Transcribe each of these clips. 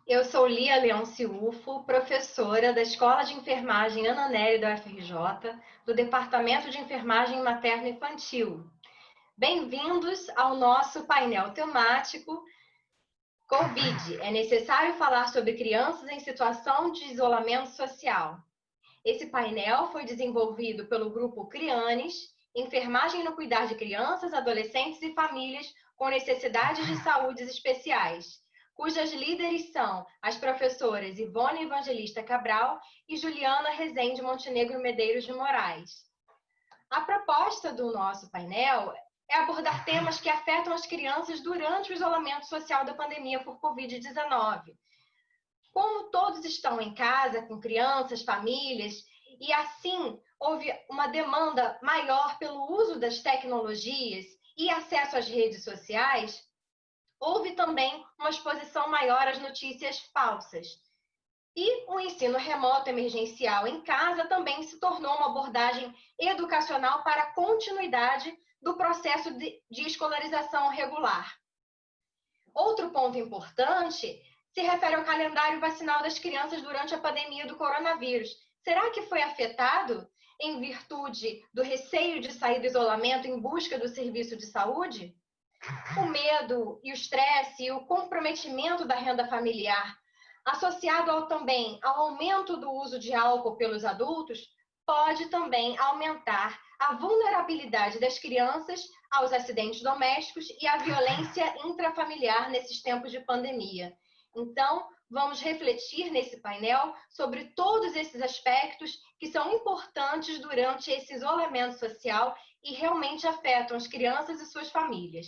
Eu sou Lia Leão Ciufo, professora da Escola de Enfermagem Ana Nery da UFRJ, do Departamento de Enfermagem Materno-Infantil. Bem-vindos ao nosso painel temático Covid. É necessário falar sobre crianças em situação de isolamento social. Esse painel foi desenvolvido pelo grupo CRIANES, Enfermagem no Cuidar de Crianças, Adolescentes e Famílias com Necessidades de Saúde Especiais, cujas líderes são as professoras Ivone Evangelista Cabral e Juliana Rezende Montenegro Medeiros de Moraes. A proposta do nosso painel é abordar temas que afetam as crianças durante o isolamento social da pandemia por Covid-19. Como todos estão em casa, com crianças, famílias, e assim houve uma demanda maior pelo uso das tecnologias e acesso às redes sociais, houve também uma exposição maior às notícias falsas. E o ensino remoto emergencial em casa também se tornou uma abordagem educacional para a continuidade do processo de escolarização regular. Outro ponto importante se refere ao calendário vacinal das crianças durante a pandemia do coronavírus. Será que foi afetado em virtude do receio de sair do isolamento em busca do serviço de saúde? O medo e o estresse e o comprometimento da renda familiar, associado também ao aumento do uso de álcool pelos adultos, pode também aumentar a vulnerabilidade das crianças aos acidentes domésticos e à violência intrafamiliar nesses tempos de pandemia. Então, vamos refletir nesse painel sobre todos esses aspectos que são importantes durante esse isolamento social e realmente afetam as crianças e suas famílias.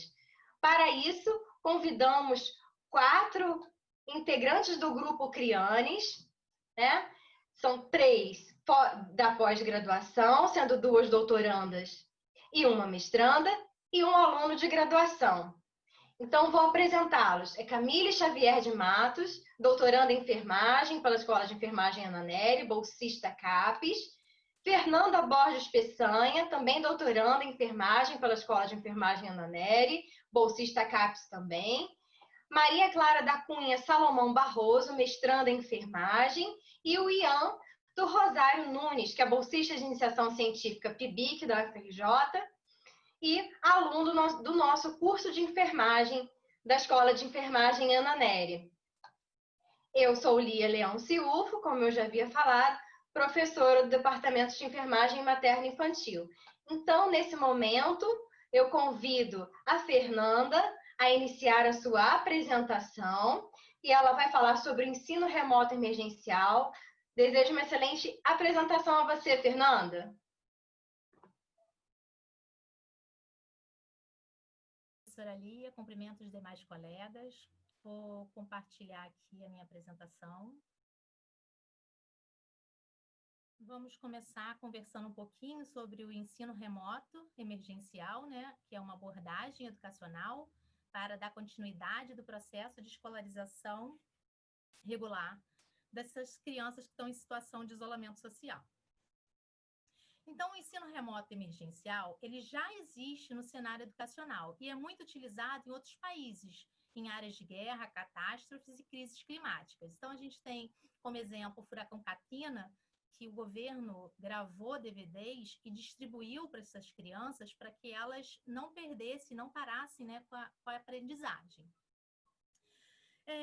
Para isso, convidamos 4 integrantes do grupo CRIANES, né? São 3 da pós-graduação, sendo 2 doutorandas e uma mestranda, e um aluno de graduação. Então, vou apresentá-los. É Camille Xavier de Matos, doutoranda em enfermagem pela Escola de Enfermagem Ana Nery, bolsista CAPES. Fernanda Borges Peçanha, também doutoranda em enfermagem pela Escola de Enfermagem Ana Nery, bolsista CAPES também. Maria Clara da Cunha Salomão Barroso, mestranda em enfermagem. E o Ian do Rosário Nunes, que é bolsista de iniciação científica PIBIC da UFRJ e aluno do nosso curso de enfermagem da Escola de Enfermagem Ana Nery. Eu sou Lia Leão Ciufo, como eu já havia falado, professora do Departamento de Enfermagem Materno-Infantil. Então, nesse momento, eu convido a Fernanda a iniciar a sua apresentação e ela vai falar sobre o ensino remoto emergencial. Desejo uma excelente apresentação a você, Fernanda. Professora Lia, cumprimento os demais colegas. Vou compartilhar aqui a minha apresentação. Vamos começar conversando um pouquinho sobre o ensino remoto emergencial, né, que é uma abordagem educacional para dar continuidade do processo de escolarização regular dessas crianças que estão em situação de isolamento social. Então, o ensino remoto emergencial, ele já existe no cenário educacional e é muito utilizado em outros países, em áreas de guerra, catástrofes e crises climáticas. Então, a gente tem como exemplo o furacão Katrina, que o governo gravou DVDs e distribuiu para essas crianças para que elas não perdessem, não parassem, né, com a aprendizagem.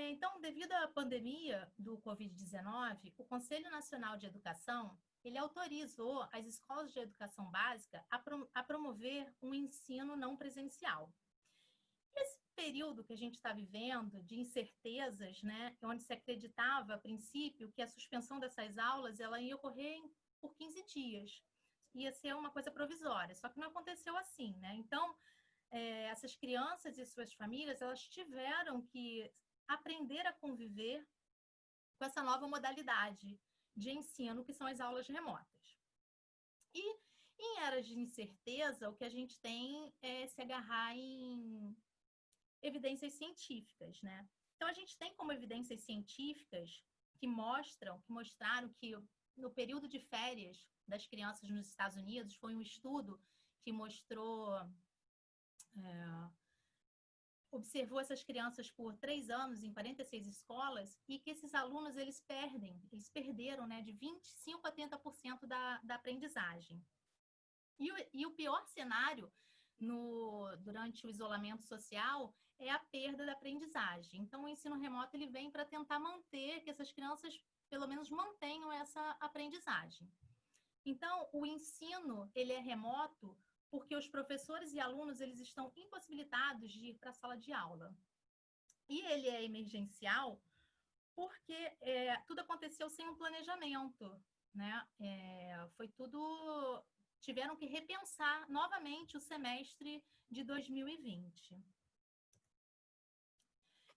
Então, devido à pandemia do Covid-19, o Conselho Nacional de Educação ele autorizou as escolas de educação básica a promover um ensino não presencial. Esse período que a gente está vivendo de incertezas, né, onde se acreditava, a princípio, que a suspensão dessas aulas ela ia ocorrer por 15 dias, ia ser uma coisa provisória, só que não aconteceu assim, né? Então, essas crianças e suas famílias, elas tiveram que aprender a conviver com essa nova modalidade de ensino, que são as aulas remotas. E em eras de incerteza, o que a gente tem é se agarrar em evidências científicas, né? Então, a gente tem como evidências científicas que mostraram que no período de férias das crianças nos Estados Unidos, foi um estudo que mostrou observou essas crianças por 3 anos em 46 escolas e que esses alunos, eles perderam, né, de 25% a 30% da aprendizagem. E o pior cenário durante o isolamento social é a perda da aprendizagem. Então, o ensino remoto ele vem para tentar manter que essas crianças, pelo menos, mantenham essa aprendizagem. Então, o ensino ele é remoto porque os professores e alunos eles estão impossibilitados de ir para a sala de aula. E ele é emergencial porque tudo aconteceu sem um planejamento, né? Foi tudo... Tiveram que repensar novamente o semestre de 2020.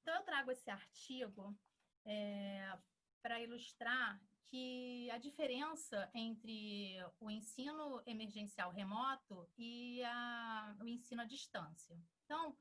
Então, eu trago esse artigo para ilustrar que a diferença entre o ensino emergencial remoto e o ensino à distância. Então,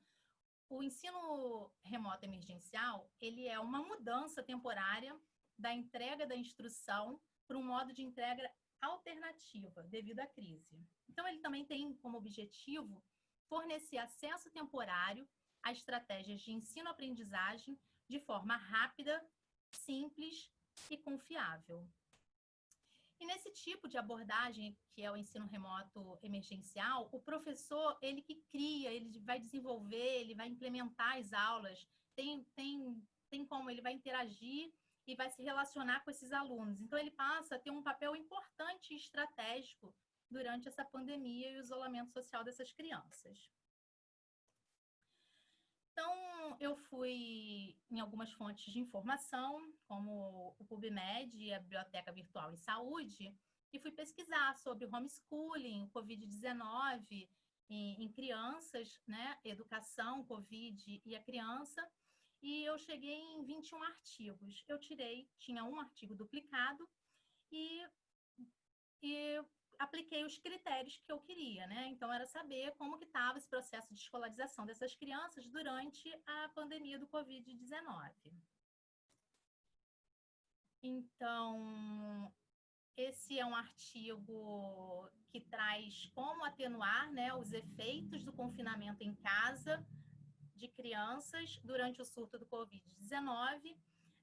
o ensino remoto emergencial, ele é uma mudança temporária da entrega da instrução para um modo de entrega alternativa devido à crise. Então, ele também tem como objetivo fornecer acesso temporário a estratégias de ensino-aprendizagem de forma rápida, simples e confiável. E nesse tipo de abordagem, que é o ensino remoto emergencial, o professor, ele que cria, ele vai desenvolver, ele vai implementar as aulas, tem como ele vai interagir e vai se relacionar com esses alunos. Então, ele passa a ter um papel importante e estratégico durante essa pandemia e o isolamento social dessas crianças. Então, eu fui em algumas fontes de informação, como o PubMed e a Biblioteca Virtual em Saúde, e fui pesquisar sobre o homeschooling, o Covid-19 em crianças, né? Educação, Covid e a criança, e eu cheguei em 21 artigos. Tinha um artigo duplicado e apliquei os critérios que eu queria, né? Então, era saber como que estava esse processo de escolarização dessas crianças durante a pandemia do Covid-19. Então, esse é um artigo que traz como atenuar, né, os efeitos do confinamento em casa de crianças durante o surto do Covid-19.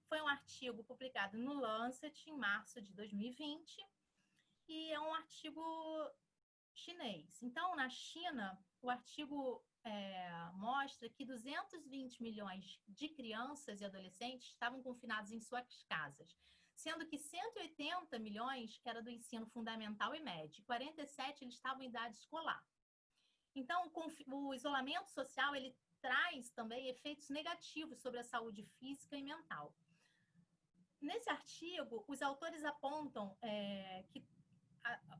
Foi um artigo publicado no Lancet em março de 2020 e é um artigo chinês. Então, na China, o artigo mostra que 220 milhões de crianças e adolescentes estavam confinados em suas casas, sendo que 180 milhões era do ensino fundamental e médio, 47 eles estavam em idade escolar. Então, o isolamento social, ele traz também efeitos negativos sobre a saúde física e mental. Nesse artigo, os autores apontam que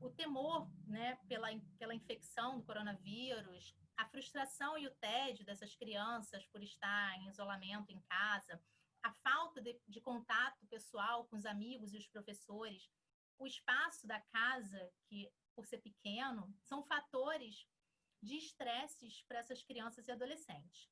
o temor, né, pela infecção do coronavírus, a frustração e o tédio dessas crianças por estar em isolamento em casa, a falta de contato pessoal com os amigos e os professores, o espaço da casa, que por ser pequeno, são fatores de estresses para essas crianças e adolescentes.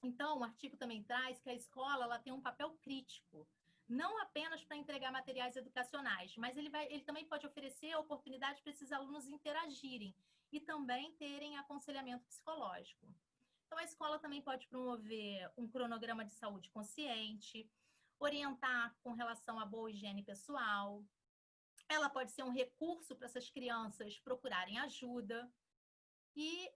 Então, o artigo também traz que a escola ela tem um papel crítico, não apenas para entregar materiais educacionais, mas ele também pode oferecer oportunidades para esses alunos interagirem e também terem aconselhamento psicológico. Então, a escola também pode promover um cronograma de saúde consciente, orientar com relação à boa higiene pessoal. Ela pode ser um recurso para essas crianças procurarem ajuda. E,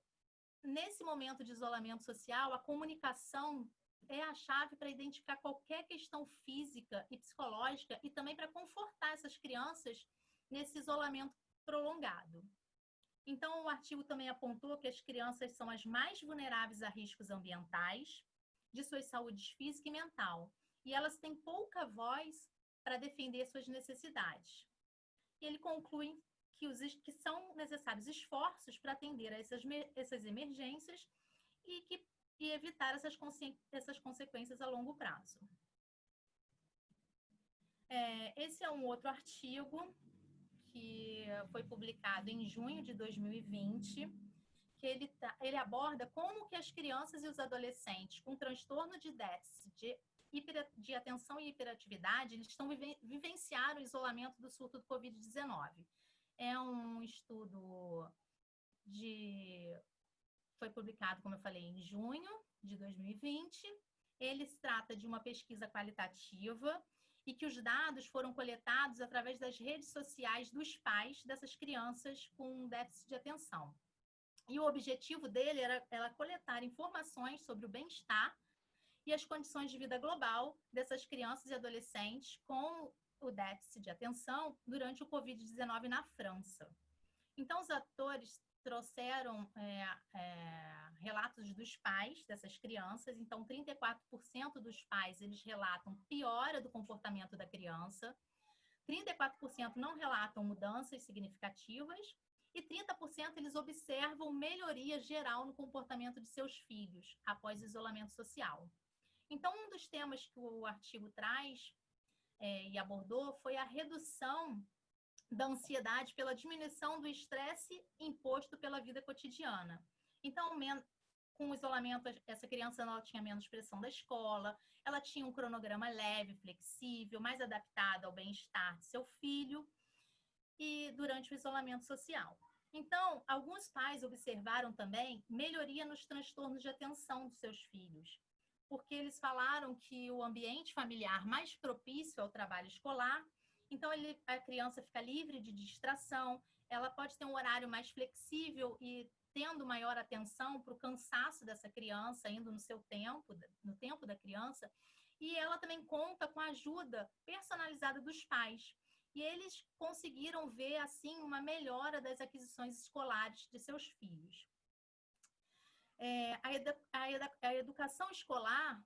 nesse momento de isolamento social, a comunicação é a chave para identificar qualquer questão física e psicológica e também para confortar essas crianças nesse isolamento prolongado. Então, o artigo também apontou que as crianças são as mais vulneráveis a riscos ambientais, de sua saúde física e mental, e elas têm pouca voz para defender suas necessidades. E ele conclui que são necessários esforços para atender a essas emergências e evitar essas consequências a longo prazo. Esse é um outro artigo que foi publicado em junho de 2020, que ele aborda como que as crianças e os adolescentes com transtorno de déficit de atenção e hiperatividade, eles vivenciaram o isolamento do surto do Covid-19. É um estudo foi publicado, como eu falei, em junho de 2020. Ele se trata de uma pesquisa qualitativa e que os dados foram coletados através das redes sociais dos pais dessas crianças com déficit de atenção. E o objetivo dele era coletar informações sobre o bem-estar e as condições de vida global dessas crianças e adolescentes com o déficit de atenção durante o Covid-19 na França. Então, os atores trouxeram relatos dos pais dessas crianças. Então, 34% dos pais, eles relatam piora do comportamento da criança, 34% não relatam mudanças significativas e 30% eles observam melhoria geral no comportamento de seus filhos após o isolamento social. Então, um dos temas que o artigo traz e abordou foi a redução da ansiedade pela diminuição do estresse imposto pela vida cotidiana. Então, com o isolamento, essa criança ela tinha menos pressão da escola, ela tinha um cronograma leve, flexível, mais adaptado ao bem-estar de seu filho e durante o isolamento social. Então, alguns pais observaram também melhoria nos transtornos de atenção dos seus filhos, porque eles falaram que o ambiente familiar mais propício ao trabalho escolar, então a criança fica livre de distração, ela pode ter um horário mais flexível e tendo maior atenção para o cansaço dessa criança, indo no seu tempo, no tempo da criança, e ela também conta com a ajuda personalizada dos pais. E eles conseguiram ver, assim, uma melhora das aquisições escolares de seus filhos. A educação escolar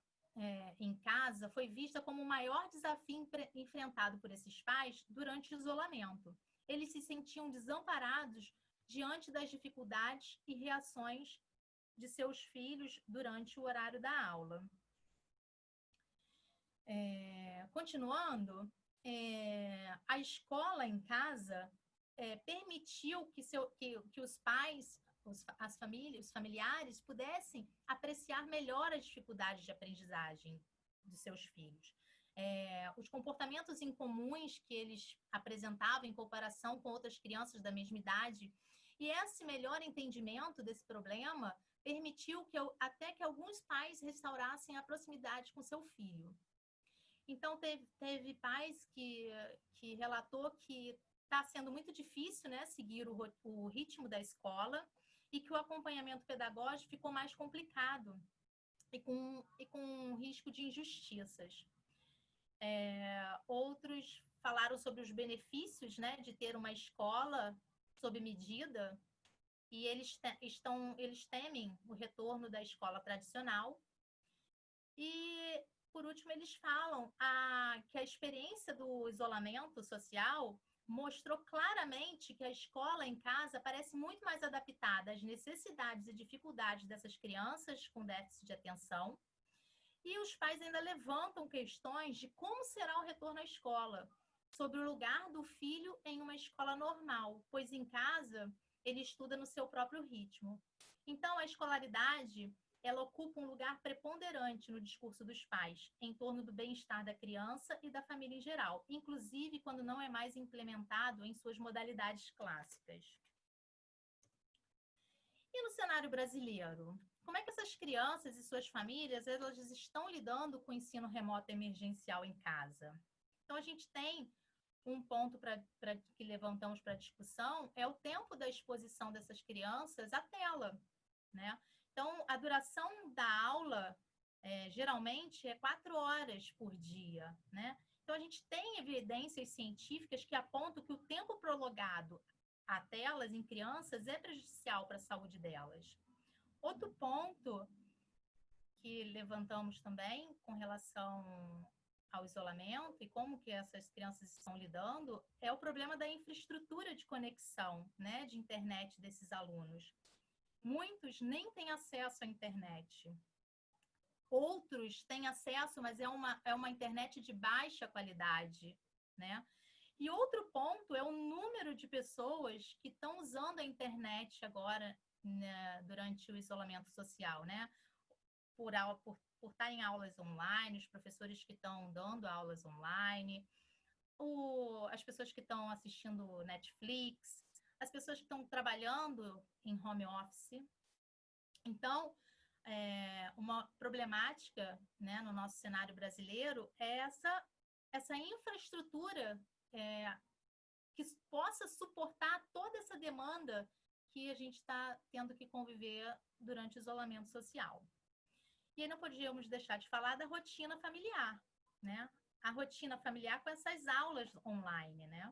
em casa foi vista como o maior desafio enfrentado por esses pais durante o isolamento. Eles se sentiam desamparados diante das dificuldades e reações de seus filhos durante o horário da aula. Continuando, a escola em casa permitiu que os pais, os familiares pudessem apreciar melhor as dificuldades de aprendizagem dos seus filhos. Os comportamentos incomuns que eles apresentavam em comparação com outras crianças da mesma idade, e esse melhor entendimento desse problema permitiu até que alguns pais restaurassem a proximidade com seu filho. Então, teve pais que relatou que está sendo muito difícil, né, seguir o ritmo da escola e que o acompanhamento pedagógico ficou mais complicado e com risco de injustiças. Outros falaram sobre os benefícios, né, de ter uma escola sob medida e eles temem o retorno da escola tradicional. E, por último, eles falam que a experiência do isolamento social mostrou claramente que a escola em casa parece muito mais adaptada às necessidades e dificuldades dessas crianças com déficit de atenção. E os pais ainda levantam questões de como será o retorno à escola, sobre o lugar do filho em uma escola normal, pois em casa ele estuda no seu próprio ritmo. Então, a escolaridade ela ocupa um lugar preponderante no discurso dos pais, em torno do bem-estar da criança e da família em geral, inclusive quando não é mais implementado em suas modalidades clássicas. E no cenário brasileiro? Como é que essas crianças e suas famílias elas estão lidando com o ensino remoto emergencial em casa? Então, a gente tem um ponto que levantamos para discussão, é o tempo da exposição dessas crianças à tela, né? Então, a duração da aula, geralmente, é 4 horas por dia, né? Então, a gente tem evidências científicas que apontam que o tempo prolongado a telas em crianças é prejudicial para a saúde delas. Outro ponto que levantamos também com relação ao isolamento e como que essas crianças estão lidando é o problema da infraestrutura de conexão, né, de internet desses alunos. Muitos nem têm acesso à internet. Outros têm acesso, mas é uma internet de baixa qualidade, né? E outro ponto é o número de pessoas que estão usando a internet agora, né, durante o isolamento social, né? Por estar em aulas online, os professores que estão dando aulas online, as pessoas que estão assistindo Netflix, as pessoas que estão trabalhando em home office. Então, uma problemática, né, no nosso cenário brasileiro é essa infraestrutura que possa suportar toda essa demanda que a gente está tendo que conviver durante o isolamento social. E aí não podíamos deixar de falar da rotina familiar, né? A rotina familiar com essas aulas online, né?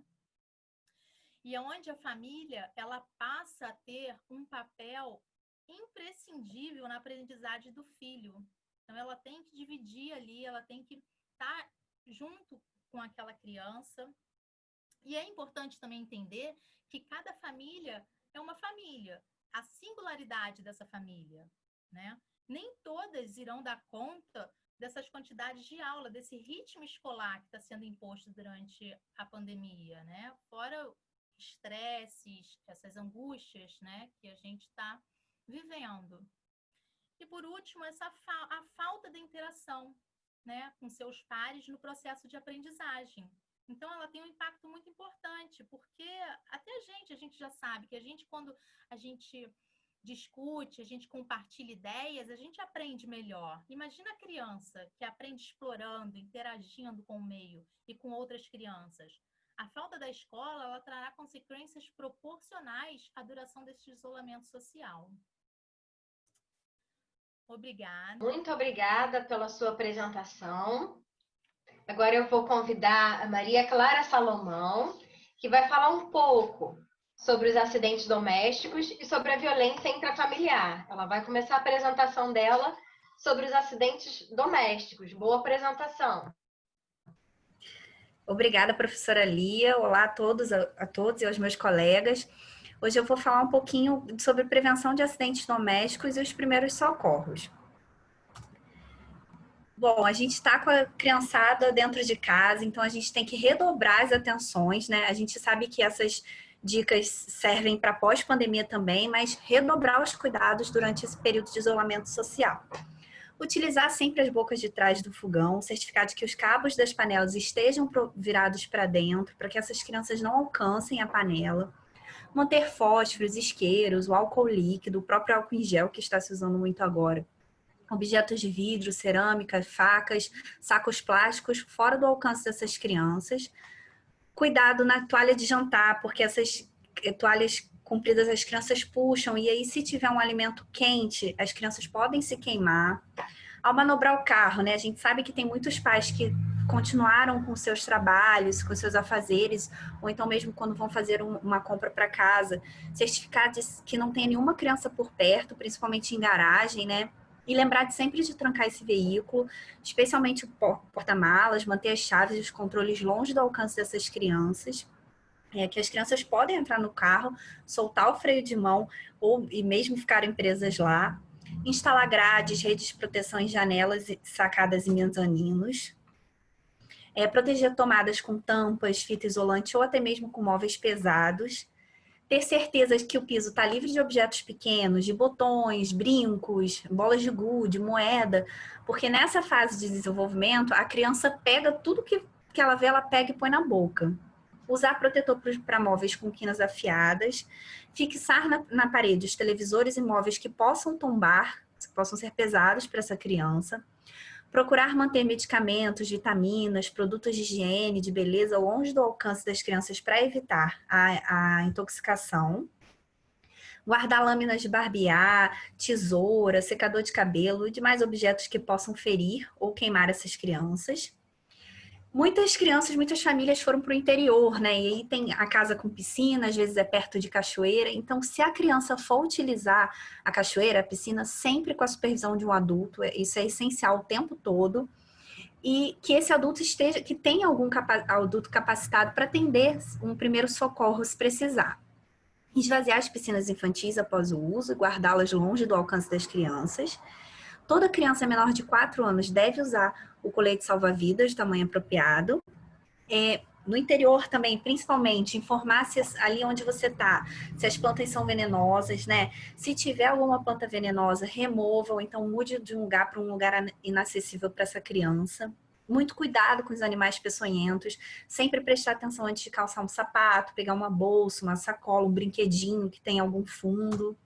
E onde a família, ela passa a ter um papel imprescindível na aprendizagem do filho. Então, ela tem que dividir ali, ela tem que estar junto com aquela criança. E é importante também entender que cada família é uma família, a singularidade dessa família, né? Nem todas irão dar conta dessas quantidades de aula, desse ritmo escolar que está sendo imposto durante a pandemia, né? Fora estresses, essas angústias, né, que a gente está vivendo. E por último, a falta de interação, né, com seus pares no processo de aprendizagem. Então, ela tem um impacto muito importante, porque até a gente já sabe que quando a gente discute, a gente compartilha ideias, a gente aprende melhor. Imagina a criança que aprende explorando, interagindo com o meio e com outras crianças. A falta da escola, ela trará consequências proporcionais à duração desse isolamento social. Obrigada. Muito obrigada pela sua apresentação. Agora eu vou convidar a Maria Clara Salomão, que vai falar um pouco sobre os acidentes domésticos e sobre a violência intrafamiliar. Ela vai começar a apresentação dela sobre os acidentes domésticos. Boa apresentação. Obrigada, professora Lia. Olá a todos e aos meus colegas. Hoje eu vou falar um pouquinho sobre prevenção de acidentes domésticos e os primeiros socorros. Bom, a gente está com a criançada dentro de casa, então a gente tem que redobrar as atenções, né? A gente sabe que essas dicas servem para pós-pandemia também, mas redobrar os cuidados durante esse período de isolamento social. Utilizar sempre as bocas de trás do fogão, certificar de que os cabos das panelas estejam virados para dentro, para que essas crianças não alcancem a panela. Manter fósforos, isqueiros, o álcool líquido, o próprio álcool em gel que está se usando muito agora. Objetos de vidro, cerâmica, facas, sacos plásticos fora do alcance dessas crianças. Cuidado na toalha de jantar, porque essas toalhas compridas as crianças puxam, e aí se tiver um alimento quente, as crianças podem se queimar. Ao manobrar o carro, né, a gente sabe que tem muitos pais que continuaram com seus trabalhos, com seus afazeres, ou então mesmo quando vão fazer uma compra para casa, certificar que não tem nenhuma criança por perto, principalmente em garagem, né, e lembrar sempre de trancar esse veículo, especialmente o porta-malas, manter as chaves e os controles longe do alcance dessas crianças. Que as crianças podem entrar no carro, soltar o freio de mão e mesmo ficarem presas lá. Instalar grades, redes de proteção em janelas, sacadas e mezaninos. Proteger tomadas com tampas, fita isolante ou até mesmo com móveis pesados. Ter certeza de que o piso está livre de objetos pequenos, de botões, brincos, bolas de gude, moeda, porque nessa fase de desenvolvimento a criança pega tudo que ela vê, ela pega e põe na boca. Usar protetor para móveis com quinas afiadas, fixar na parede os televisores e móveis que possam tombar, que possam ser pesados para essa criança, procurar manter medicamentos, vitaminas, produtos de higiene, de beleza longe do alcance das crianças para evitar a intoxicação, guardar lâminas de barbear, tesoura, secador de cabelo e demais objetos que possam ferir ou queimar essas crianças. Muitas crianças, muitas famílias foram para o interior, né? E aí tem a casa com piscina, às vezes é perto de cachoeira. Então, se a criança for utilizar a cachoeira, a piscina, sempre com a supervisão de um adulto, isso é essencial o tempo todo. E que esse adulto que tenha algum adulto capacitado para atender um primeiro socorro se precisar. Esvaziar as piscinas infantis após o uso e guardá-las longe do alcance das crianças. Toda criança menor de 4 anos deve usar o colete salva-vidas de tamanho apropriado. No interior também, principalmente, informar se ali onde você está, se as plantas são venenosas, né? Se tiver alguma planta venenosa, remova, ou então mude de um lugar para um lugar inacessível para essa criança. Muito cuidado com os animais peçonhentos, sempre prestar atenção antes de calçar um sapato, pegar uma bolsa, uma sacola, um brinquedinho que tem algum fundo.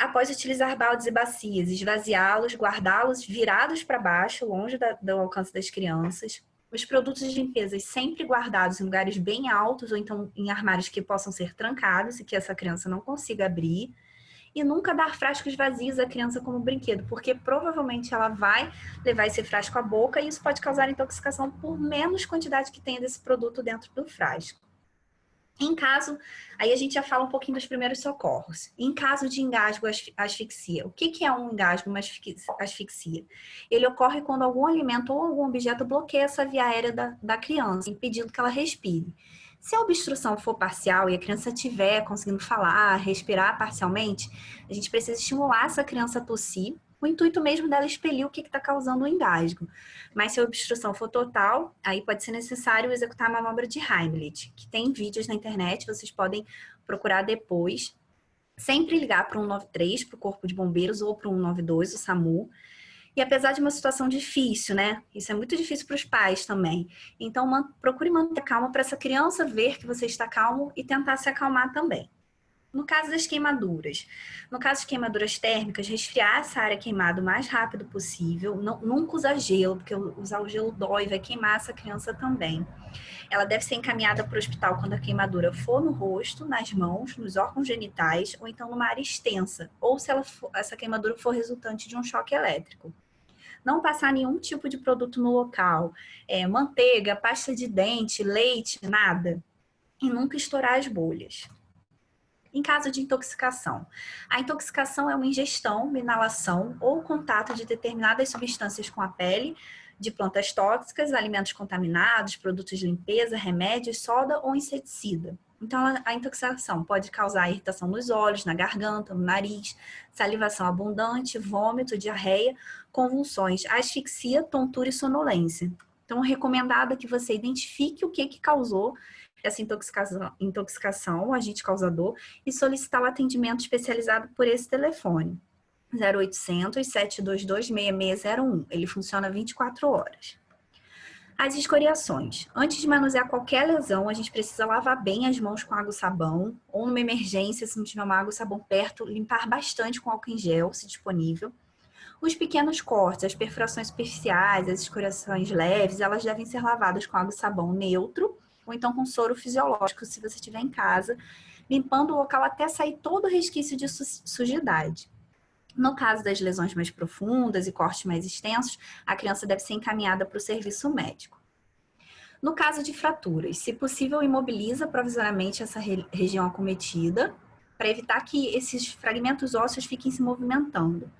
Após utilizar baldes e bacias, esvaziá-los, guardá-los virados para baixo, longe do alcance das crianças. Os produtos de limpeza sempre guardados em lugares bem altos ou então em armários que possam ser trancados e que essa criança não consiga abrir. E nunca dar frascos vazios à criança como brinquedo, porque provavelmente ela vai levar esse frasco à boca e isso pode causar intoxicação por menos quantidade que tenha desse produto dentro do frasco. Em caso, aí a gente já fala um pouquinho dos primeiros socorros. Em caso de engasgo, asfixia. O que é um engasgo, uma asfixia? Ele ocorre quando algum alimento ou algum objeto bloqueia essa via aérea da criança, impedindo que ela respire. Se a obstrução for parcial e a criança estiver conseguindo falar, respirar parcialmente, a gente precisa estimular essa criança a tossir, o intuito mesmo dela expelir o que está causando o engasgo. Mas se a obstrução for total, aí pode ser necessário executar a manobra de Heimlich, que tem vídeos na internet, vocês podem procurar depois. Sempre ligar para o 193, para o Corpo de Bombeiros, ou para o 192, o SAMU. E apesar de uma situação difícil, né? Isso é muito difícil para os pais também. Então, procure manter calma para essa criança ver que você está calmo e tentar se acalmar também. No caso das queimaduras. No caso de queimaduras térmicas, resfriar essa área queimada o mais rápido possível. Nunca usar gelo, porque usar o gelo dói, vai queimar essa criança também. Ela deve ser encaminhada para o hospital quando a queimadura for no rosto, nas mãos, nos órgãos genitais, ou então numa área extensa, ou se essa queimadura for resultante de um choque elétrico. Não passar nenhum tipo de produto no local, manteiga, pasta de dente, leite, nada. E nunca estourar as bolhas. Em caso de intoxicação. A intoxicação é uma ingestão, uma inalação ou contato de determinadas substâncias com a pele, de plantas tóxicas, alimentos contaminados, produtos de limpeza, remédios, soda ou inseticida. Então, a intoxicação pode causar irritação nos olhos, na garganta, no nariz, salivação abundante, vômito, diarreia, convulsões, asfixia, tontura e sonolência. Então, recomendado é que você identifique o que causou essa intoxicação, o agente causador, e solicitar o atendimento especializado por esse telefone. 0800 722 6601. Ele funciona 24 horas. As escoriações. Antes de manusear qualquer lesão, a gente precisa lavar bem as mãos com água e sabão, ou numa emergência, se não tiver uma água e sabão perto, limpar bastante com álcool em gel, se disponível. Os pequenos cortes, as perfurações superficiais, as escoriações leves, elas devem ser lavadas com água e sabão neutro, ou então com soro fisiológico, se você estiver em casa, limpando o local até sair todo o resquício de sujidade. No caso das lesões mais profundas e cortes mais extensos, a criança deve ser encaminhada para o serviço médico. No caso de fraturas, se possível, imobiliza provisoriamente essa região acometida, para evitar que esses fragmentos ósseos fiquem se movimentando.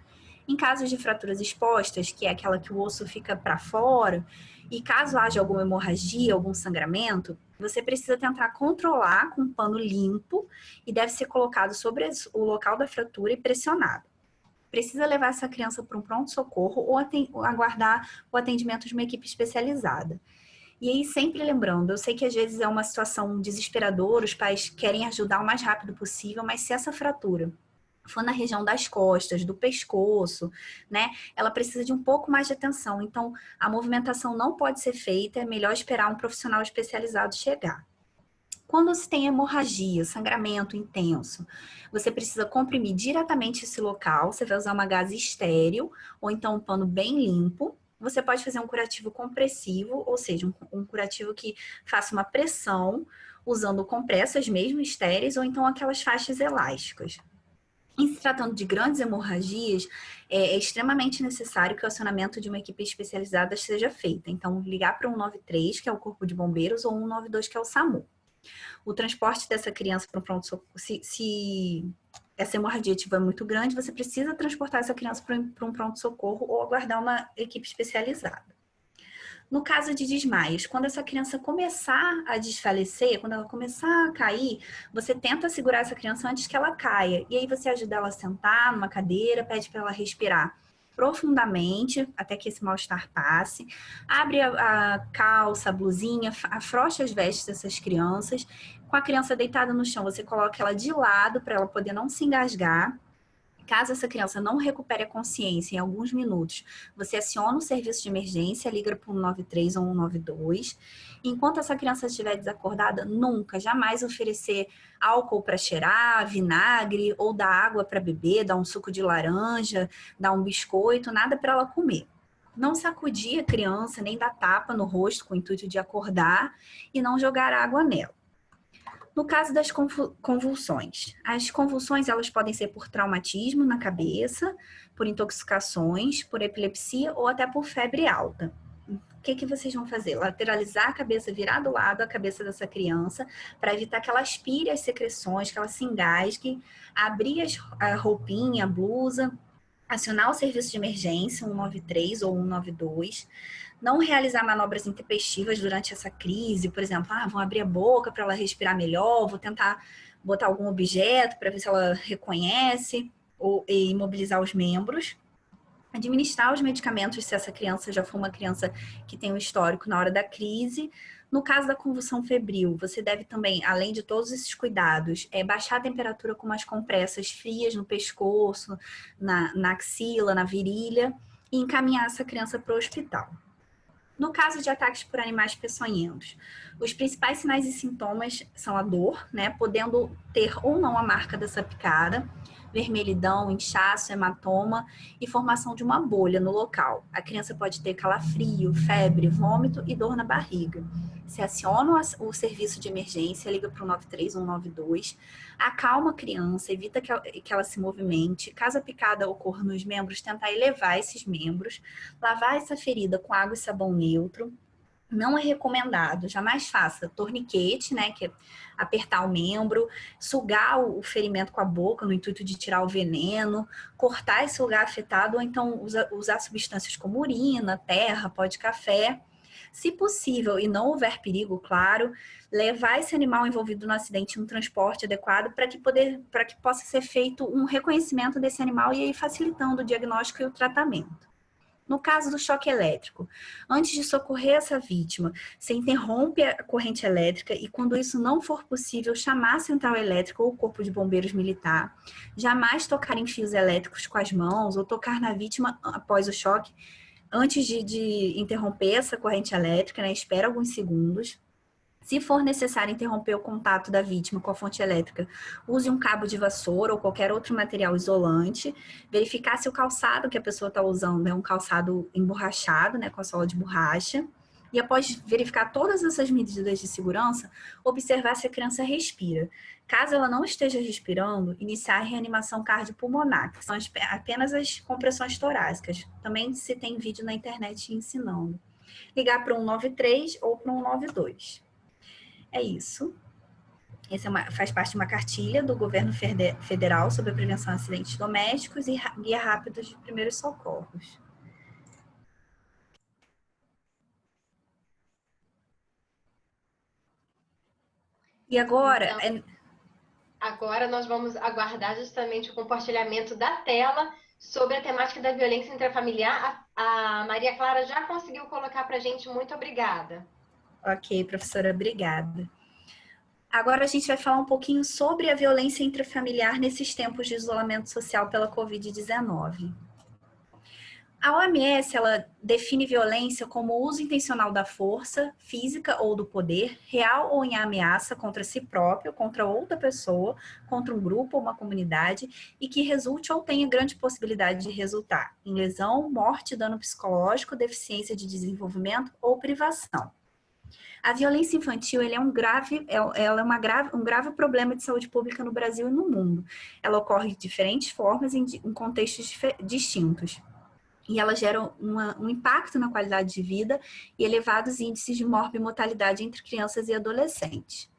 Em casos de fraturas expostas, que é aquela que o osso fica para fora, e caso haja alguma hemorragia, algum sangramento, você precisa tentar controlar com um pano limpo e deve ser colocado sobre o local da fratura e pressionado. Precisa levar essa criança para um pronto-socorro ou aguardar o atendimento de uma equipe especializada. E aí, sempre lembrando, eu sei que às vezes é uma situação desesperadora, os pais querem ajudar o mais rápido possível, mas se essa fratura for na região das costas, do pescoço, né, ela precisa de um pouco mais de atenção. Então, a movimentação não pode ser feita, é melhor esperar um profissional especializado chegar. Quando se tem hemorragia, sangramento intenso, você precisa comprimir diretamente esse local, você vai usar uma gase estéril, ou então um pano bem limpo. Você pode fazer um curativo compressivo, ou seja, um curativo que faça uma pressão, usando compressas mesmo estéreis, ou então aquelas faixas elásticas. Em se tratando de grandes hemorragias, é extremamente necessário que o acionamento de uma equipe especializada seja feito. Então, ligar para o 193, que é o Corpo de Bombeiros, ou 192, que é o SAMU. O transporte dessa criança para um pronto-socorro, se essa hemorragia estiver muito grande, você precisa transportar essa criança para um pronto-socorro ou aguardar uma equipe especializada. No caso de desmaios, quando essa criança começar a desfalecer, quando ela começar a cair, você tenta segurar essa criança antes que ela caia. E aí você ajuda ela a sentar numa cadeira, pede para ela respirar profundamente, até que esse mal-estar passe. Abre a calça, a blusinha, afrouxa as vestes dessas crianças. Com a criança deitada no chão, você coloca ela de lado para ela poder não se engasgar. Caso essa criança não recupere a consciência em alguns minutos, você aciona o serviço de emergência, liga para o 193 ou 192. Enquanto essa criança estiver desacordada, nunca, jamais oferecer álcool para cheirar, vinagre, ou dar água para beber, dar um suco de laranja, dar um biscoito, nada para ela comer. Não sacudir a criança, nem dar tapa no rosto com o intuito de acordar e não jogar água nela. No caso das convulsões, as convulsões elas podem ser por traumatismo na cabeça, por intoxicações, por epilepsia ou até por febre alta. O que vocês vão fazer? Lateralizar a cabeça, virar do lado a cabeça dessa criança para evitar que ela aspire as secreções, que ela se engasgue, abrir a roupinha, a blusa, acionar o serviço de emergência, 193 ou 192, não realizar manobras intempestivas durante essa crise, por exemplo, vão abrir a boca para ela respirar melhor, vou tentar botar algum objeto para ver se ela reconhece, ou imobilizar os membros. Administrar os medicamentos se essa criança já for uma criança que tem um histórico na hora da crise. No caso da convulsão febril, você deve também, além de todos esses cuidados, baixar a temperatura com umas compressas frias no pescoço, na axila, na virilha, e encaminhar essa criança para o hospital. No caso de ataques por animais peçonhentos, os principais sinais e sintomas são a dor, né, podendo ter ou não a marca dessa picada, vermelhidão, inchaço, hematoma e formação de uma bolha no local. A criança pode ter calafrio, febre, vômito e dor na barriga. Se aciona o serviço de emergência, liga para o 93 ou 192, acalma a criança, evita que ela se movimente. Caso a picada ocorra nos membros, tentar elevar esses membros, lavar essa ferida com água e sabão neutro. Não é recomendado, jamais faça torniquete, né, que é apertar o membro, sugar o ferimento com a boca no intuito de tirar o veneno, cortar esse lugar afetado, ou então usar substâncias como urina, terra, pó de café. Se possível e não houver perigo, claro, levar esse animal envolvido no acidente em um transporte adequado para que possa ser feito um reconhecimento desse animal e aí facilitando o diagnóstico e o tratamento. No caso do choque elétrico, antes de socorrer essa vítima, você interrompe a corrente elétrica e, quando isso não for possível, chamar a central elétrica ou o corpo de bombeiros militar. Jamais tocar em fios elétricos com as mãos ou tocar na vítima após o choque, antes de interromper essa corrente elétrica, né? Espera alguns segundos. Se for necessário interromper o contato da vítima com a fonte elétrica, use um cabo de vassoura ou qualquer outro material isolante. Verificar se o calçado que a pessoa está usando é um calçado emborrachado, né, com a sola de borracha. E após verificar todas essas medidas de segurança, observar se a criança respira. Caso ela não esteja respirando, iniciar a reanimação cardiopulmonar, que são apenas as compressões torácicas. Também se tem vídeo na internet ensinando. Ligar para o 193 ou para o 192. É isso. Essa faz parte de uma cartilha do governo federal sobre a prevenção de acidentes domésticos e guia rápido de primeiros socorros. E agora... Então, agora nós vamos aguardar justamente o compartilhamento da tela sobre a temática da violência intrafamiliar. A Maria Clara já conseguiu colocar para a gente. Muito obrigada. Ok, professora, obrigada. Agora a gente vai falar um pouquinho sobre a violência intrafamiliar nesses tempos de isolamento social pela Covid-19. A OMS, ela define violência como o uso intencional da força física ou do poder, real ou em ameaça contra si próprio, contra outra pessoa, contra um grupo ou uma comunidade, e que resulte ou tenha grande possibilidade de resultar em lesão, morte, dano psicológico, deficiência de desenvolvimento ou privação. A violência infantil é um grave problema de saúde pública no Brasil e no mundo. Ela ocorre de diferentes formas em contextos distintos. E ela gera um impacto na qualidade de vida e elevados índices de morbimortalidade entre crianças e adolescentes.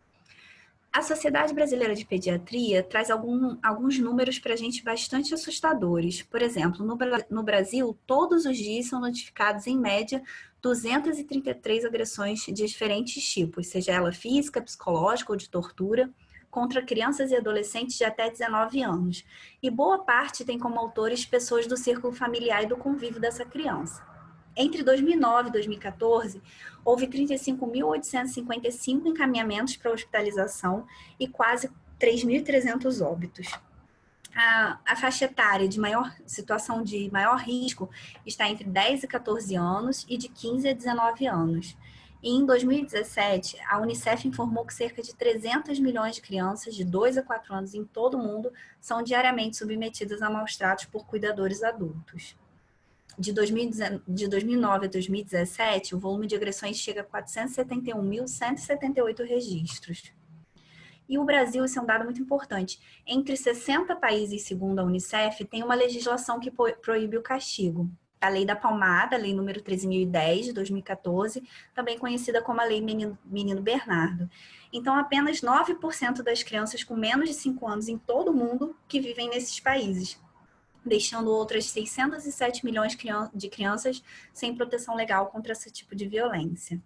A Sociedade Brasileira de Pediatria traz alguns números para a gente bastante assustadores. Por exemplo, no Brasil, todos os dias são notificados, em média, 233 agressões de diferentes tipos, seja ela física, psicológica ou de tortura, contra crianças e adolescentes de até 19 anos. E boa parte tem como autores pessoas do círculo familiar e do convívio dessa criança. Entre 2009 e 2014, houve 35.855 encaminhamentos para hospitalização e quase 3.300 óbitos. A faixa etária de situação de maior risco está entre 10 e 14 anos e de 15 a 19 anos. E em 2017, a Unicef informou que cerca de 300 milhões de crianças de 2 a 4 anos em todo o mundo são diariamente submetidas a maus tratos por cuidadores adultos. De 2009 a 2017, o volume de agressões chega a 471.178 registros. E o Brasil, esse é um dado muito importante, entre 60 países, segundo a Unicef, tem uma legislação que proíbe o castigo. A Lei da Palmada, a Lei número 13.010, de 2014, também conhecida como a Lei Menino Bernardo. Então, apenas 9% das crianças com menos de 5 anos em todo o mundo que vivem nesses países, deixando outras 607 milhões de crianças sem proteção legal contra esse tipo de violência.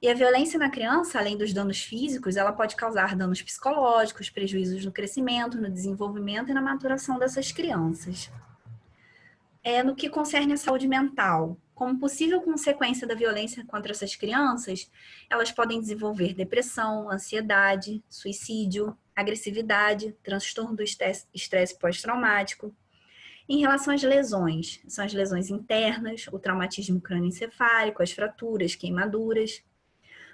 E a violência na criança, além dos danos físicos, ela pode causar danos psicológicos, prejuízos no crescimento, no desenvolvimento e na maturação dessas crianças. No que concerne a saúde mental, como possível consequência da violência contra essas crianças, elas podem desenvolver depressão, ansiedade, suicídio, agressividade, transtorno do estresse pós-traumático. Em relação às lesões, são as lesões internas, o traumatismo crânioencefálico, as fraturas, queimaduras.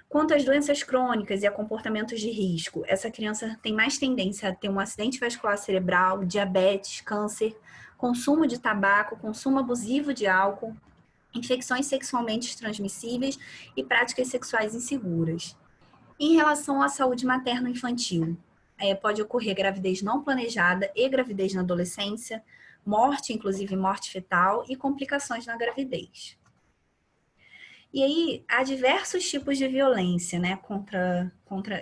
Quanto às doenças crônicas e a comportamentos de risco, essa criança tem mais tendência a ter um acidente vascular cerebral, diabetes, câncer, consumo de tabaco, consumo abusivo de álcool, infecções sexualmente transmissíveis e práticas sexuais inseguras. Em relação à saúde materno-infantil, pode ocorrer gravidez não planejada e gravidez na adolescência, morte, inclusive morte fetal, e complicações na gravidez. E aí, há diversos tipos de violência, né, contra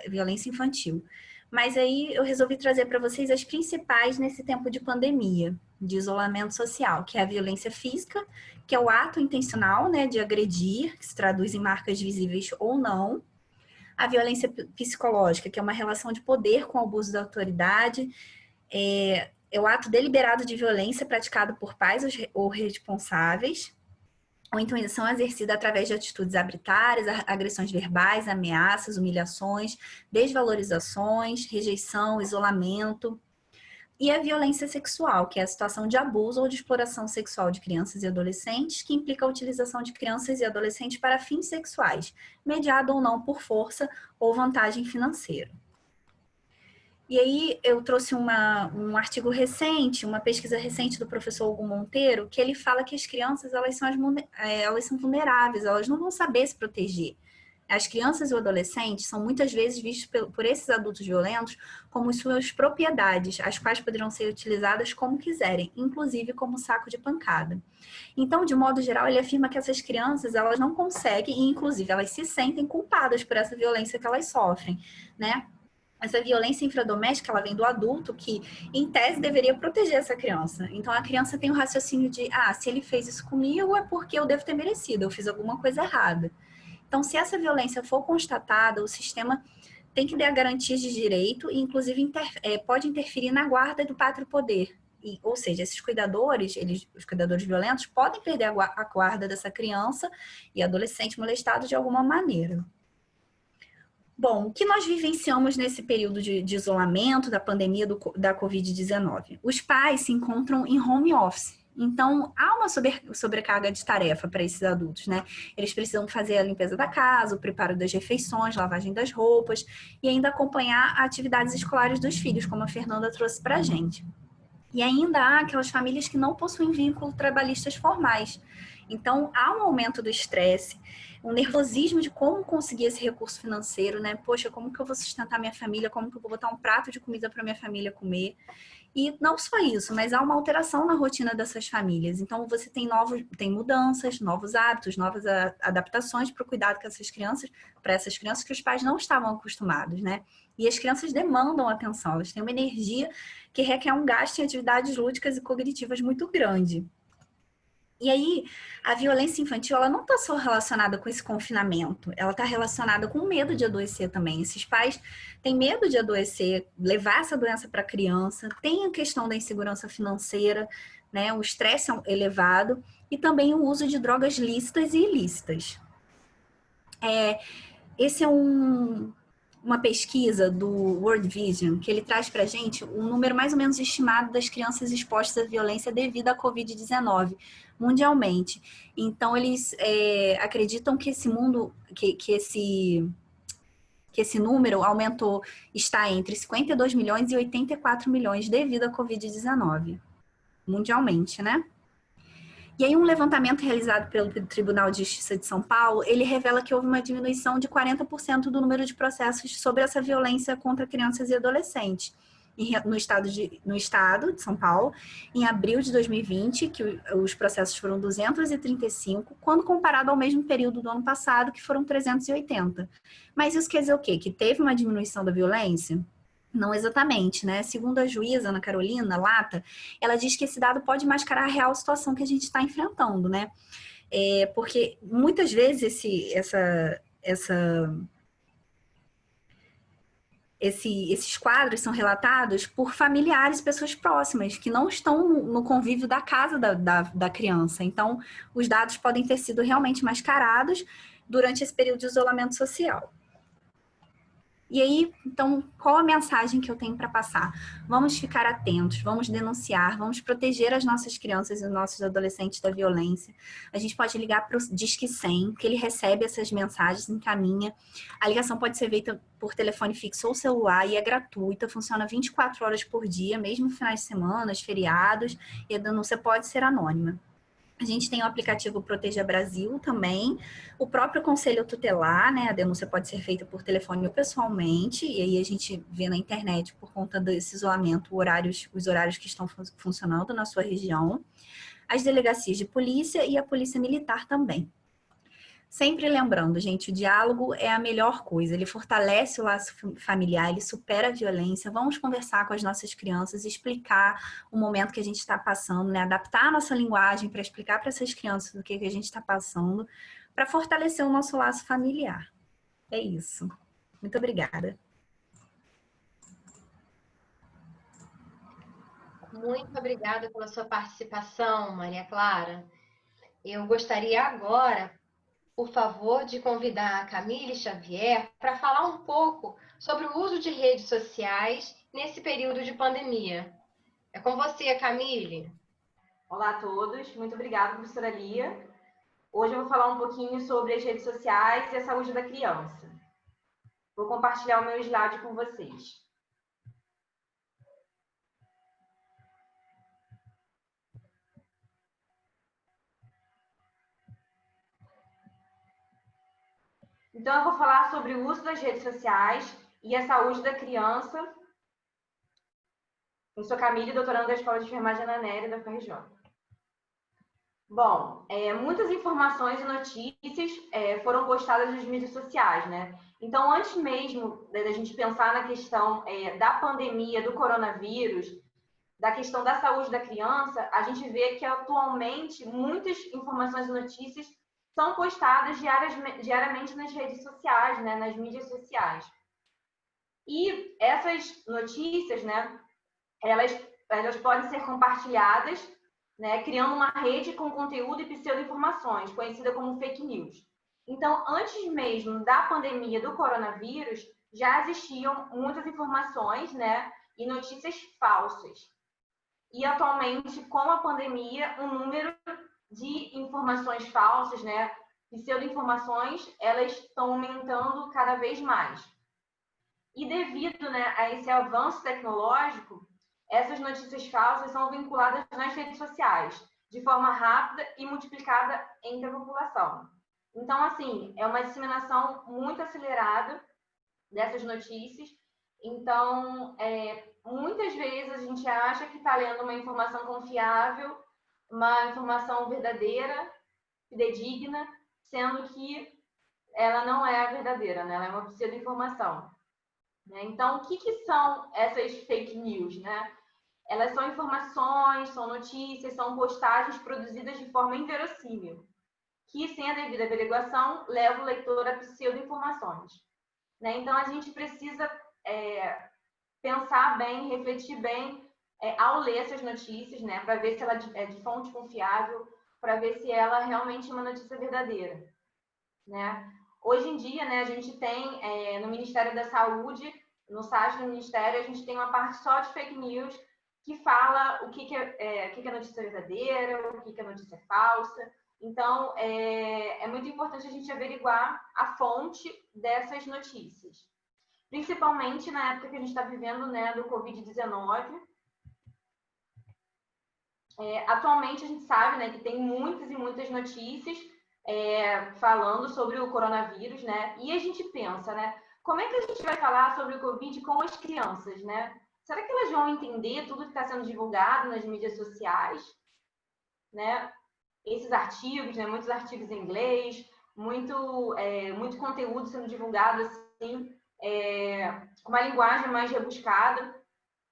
violência infantil. Mas aí eu resolvi trazer para vocês as principais nesse tempo de pandemia, de isolamento social, que é a violência física, que é o ato intencional, né, de agredir, que se traduz em marcas visíveis ou não. A violência psicológica, que é uma relação de poder com o abuso da autoridade, é o ato deliberado de violência praticado por pais ou responsáveis, ou então são exercidas através de atitudes arbitrárias, agressões verbais, ameaças, humilhações, desvalorizações, rejeição, isolamento. E a violência sexual, que é a situação de abuso ou de exploração sexual de crianças e adolescentes, que implica a utilização de crianças e adolescentes para fins sexuais, mediado ou não por força ou vantagem financeira. E aí eu trouxe um artigo recente, uma pesquisa recente do professor Hugo Monteiro, que ele fala que as crianças elas são vulneráveis, elas não vão saber se proteger. As crianças e o adolescente são muitas vezes vistos por esses adultos violentos como suas propriedades, as quais poderão ser utilizadas como quiserem, inclusive como saco de pancada. Então, de modo geral, ele afirma que essas crianças elas não conseguem e, inclusive, elas se sentem culpadas por essa violência que elas sofrem, né? Essa violência infradoméstica, ela vem do adulto que, em tese, deveria proteger essa criança. Então, a criança tem o raciocínio de, se ele fez isso comigo é porque eu devo ter merecido, eu fiz alguma coisa errada. Então, se essa violência for constatada, o sistema tem que dar garantias de direito e, inclusive, pode interferir na guarda do pátrio poder. Ou seja, esses cuidadores, os cuidadores violentos, podem perder a guarda dessa criança e adolescente molestado de alguma maneira. Bom, o que nós vivenciamos nesse período de isolamento, da pandemia da Covid-19? Os pais se encontram em home office. Então, há uma sobrecarga de tarefa para esses adultos, né? Eles precisam fazer a limpeza da casa, o preparo das refeições, lavagem das roupas e ainda acompanhar atividades escolares dos filhos, como a Fernanda trouxe para a gente. E ainda há aquelas famílias que não possuem vínculos trabalhistas formais. Então, há um aumento do estresse, um nervosismo de como conseguir esse recurso financeiro, né? Poxa, como que eu vou sustentar minha família? Como que eu vou botar um prato de comida para minha família comer? E não só isso, mas há uma alteração na rotina dessas famílias. Então, você tem mudanças, novos hábitos, novas adaptações para o cuidado com para essas crianças que os pais não estavam acostumados, né? E as crianças demandam atenção, elas têm uma energia que requer um gasto em atividades lúdicas e cognitivas muito grande. E aí, a violência infantil, ela não está só relacionada com esse confinamento, ela está relacionada com o medo de adoecer também. Esses pais têm medo de adoecer, levar essa doença para a criança, tem a questão da insegurança financeira, né, o estresse elevado e também o uso de drogas lícitas e ilícitas. Esse é um uma pesquisa do World Vision, que ele traz para a gente um número mais ou menos estimado das crianças expostas à violência devido à Covid-19, mundialmente. Então, eles acreditam que esse mundo, que esse número aumentou, está entre 52 milhões e 84 milhões devido à Covid-19, mundialmente, né? E aí, um levantamento realizado pelo Tribunal de Justiça de São Paulo, ele revela que houve uma diminuição de 40% do número de processos sobre essa violência contra crianças e adolescentes no estado de São Paulo, em abril de 2020, que os processos foram 235, quando comparado ao mesmo período do ano passado, que foram 380. Mas isso quer dizer o quê? Que teve uma diminuição da violência? Não exatamente, né? Segundo a juíza Ana Carolina Lata, ela diz que esse dado pode mascarar a real situação que a gente está enfrentando, né? Porque muitas vezes esses quadros são relatados por familiares, pessoas próximas, que não estão no convívio da casa da criança. Então, os dados podem ter sido realmente mascarados durante esse período de isolamento social. E aí, então, qual a mensagem que eu tenho para passar? Vamos ficar atentos, vamos denunciar, vamos proteger as nossas crianças e os nossos adolescentes da violência. A gente pode ligar para o Disque 100, que ele recebe essas mensagens, encaminha. A ligação pode ser feita por telefone fixo ou celular e é gratuita, funciona 24 horas por dia, mesmo finais de semana, feriados, e a denúncia pode ser anônima. A gente tem o aplicativo Proteja Brasil também, o próprio Conselho Tutelar, né? A denúncia pode ser feita por telefone ou pessoalmente, e aí a gente vê na internet, por conta desse isolamento, os horários que estão funcionando na sua região, as delegacias de polícia e a polícia militar também. Sempre lembrando, gente, o diálogo é a melhor coisa, ele fortalece o laço familiar, ele supera a violência. Vamos conversar com as nossas crianças, explicar o momento que a gente está passando, né? Adaptar a nossa linguagem para explicar para essas crianças o que a gente está passando, para fortalecer o nosso laço familiar. É isso. Muito obrigada. Muito obrigada pela sua participação, Maria Clara. Eu gostaria agora, por favor, de convidar a Camille Xavier para falar um pouco sobre o uso de redes sociais nesse período de pandemia. É com você, Camille. Olá a todos, muito obrigada, professora Lia. Hoje eu vou falar um pouquinho sobre as redes sociais e a saúde da criança. Vou compartilhar o meu slide com vocês. Então, eu vou falar sobre o uso das redes sociais e a saúde da criança. Eu sou Camille, doutoranda da Escola de Enfermagem Ana Nery, da UFRJ. Bom, muitas informações e notícias foram postadas nas mídias sociais, né? Então, antes mesmo da gente pensar na questão da pandemia, do coronavírus, da questão da saúde da criança, a gente vê que atualmente muitas informações e notícias são postadas diariamente nas redes sociais, né, nas mídias sociais. E essas notícias, né, elas podem ser compartilhadas, né, criando uma rede com conteúdo e pseudo-informações, conhecida como fake news. Então, antes mesmo da pandemia do coronavírus, já existiam muitas informações, né, e notícias falsas. E atualmente, com a pandemia, o número de informações falsas, né, pseudo-informações, elas estão aumentando cada vez mais. E devido, né, a esse avanço tecnológico, essas notícias falsas são vinculadas nas redes sociais, de forma rápida e multiplicada entre a população. Então, assim, é uma disseminação muito acelerada dessas notícias. Então, muitas vezes a gente acha que está lendo uma informação confiável, uma informação verdadeira, fidedigna, sendo que ela não é a verdadeira, né? Ela é uma pseudo-informação. Né? Então, o que são essas fake news, né? Elas são informações, são notícias, são postagens produzidas de forma inverossímil, que, sem a devida averiguação, leva o leitor a pseudo-informações. Né? Então, a gente precisa pensar bem, refletir bem ao ler essas notícias, né? Para ver se ela é de fonte confiável, para ver se ela realmente é uma notícia verdadeira. Né? Hoje em dia, né, a gente tem no Ministério da Saúde, no site do Ministério, a gente tem uma parte só de fake news que fala o que é notícia verdadeira, o que é notícia falsa. Então, é muito importante a gente averiguar a fonte dessas notícias. Principalmente na época que a gente está vivendo, né, do Covid-19. Atualmente, a gente sabe, né, que tem muitas e muitas notícias falando sobre o coronavírus, né? E a gente pensa, né? Como é que a gente vai falar sobre o Covid com as crianças, né? Será que elas vão entender tudo que está sendo divulgado nas mídias sociais, né? Esses artigos, né? Muitos artigos em inglês, muito conteúdo sendo divulgado assim, com uma linguagem mais rebuscada.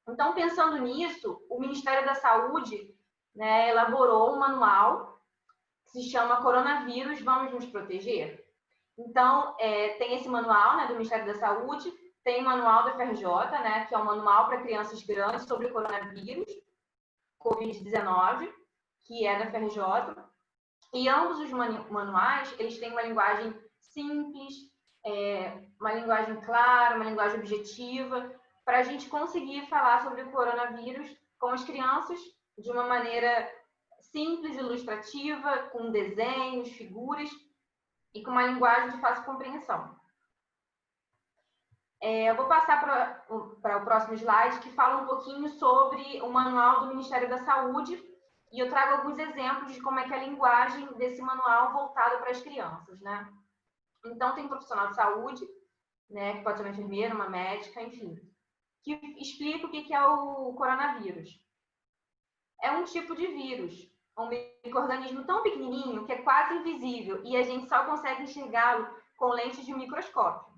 Então, pensando nisso, o Ministério da Saúde, né, elaborou um manual que se chama Coronavírus, Vamos Nos Proteger? Então, tem esse manual, né, do Ministério da Saúde, tem o manual da FRJ, né, que é um manual para crianças grandes sobre o coronavírus, Covid-19, que é da FRJ. E ambos os manuais, eles têm uma linguagem simples, uma linguagem clara, uma linguagem objetiva, para a gente conseguir falar sobre o coronavírus com as crianças de uma maneira simples, ilustrativa, com desenhos, figuras e com uma linguagem de fácil compreensão. Eu vou passar para o próximo slide, que fala um pouquinho sobre o manual do Ministério da Saúde, e eu trago alguns exemplos de como é que é a linguagem desse manual voltado para as crianças, né? Então, tem um profissional de saúde, né, que pode ser uma enfermeira, uma médica, enfim, que explica o que é o coronavírus. É um tipo de vírus, um micro-organismo tão pequenininho que é quase invisível e a gente só consegue enxergá-lo com lentes de microscópio.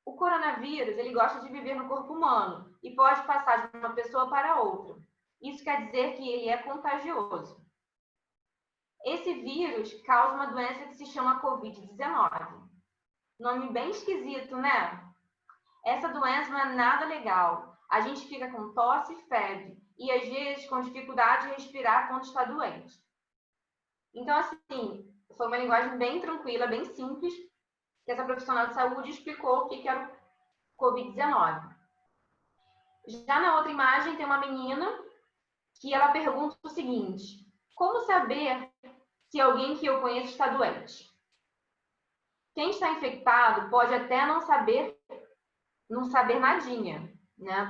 O coronavírus, ele gosta de viver no corpo humano e pode passar de uma pessoa para outra. Isso quer dizer que ele é contagioso. Esse vírus causa uma doença que se chama Covid-19. Nome bem esquisito, né? Essa doença não é nada legal. A gente fica com tosse e febre e, às vezes, com dificuldade de respirar quando está doente. Então, assim, foi uma linguagem bem tranquila, bem simples, que essa profissional de saúde explicou o que era o Covid-19. Já na outra imagem, tem uma menina que ela pergunta o seguinte: como saber se alguém que eu conheço está doente? Quem está infectado pode até não saber nadinha, né?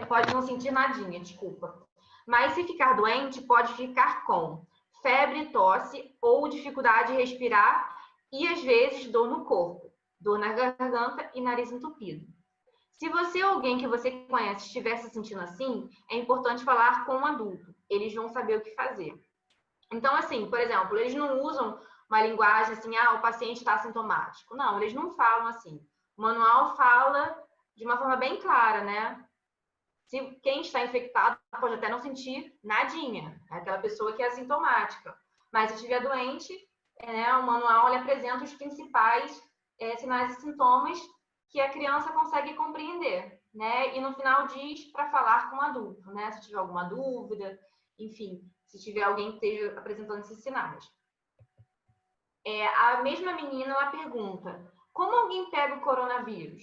Pode não sentir nadinha, desculpa. Mas se ficar doente, pode ficar com febre, tosse ou dificuldade de respirar e, às vezes, dor no corpo, dor na garganta e nariz entupido. Se você ou alguém que você conhece estiver se sentindo assim, é importante falar com um adulto. Eles vão saber o que fazer. Então, assim, por exemplo, eles não usam uma linguagem assim, o paciente está assintomático. Não, eles não falam assim. O manual fala de uma forma bem clara, né? Se quem está infectado pode até não sentir nadinha, é aquela pessoa que é assintomática. Mas se estiver doente, o manual ele apresenta os principais sinais e sintomas que a criança consegue compreender, né? E no final diz para falar com o adulto, né? Se tiver alguma dúvida, enfim, se tiver alguém que esteja apresentando esses sinais. A mesma menina, ela pergunta: como alguém pega o coronavírus?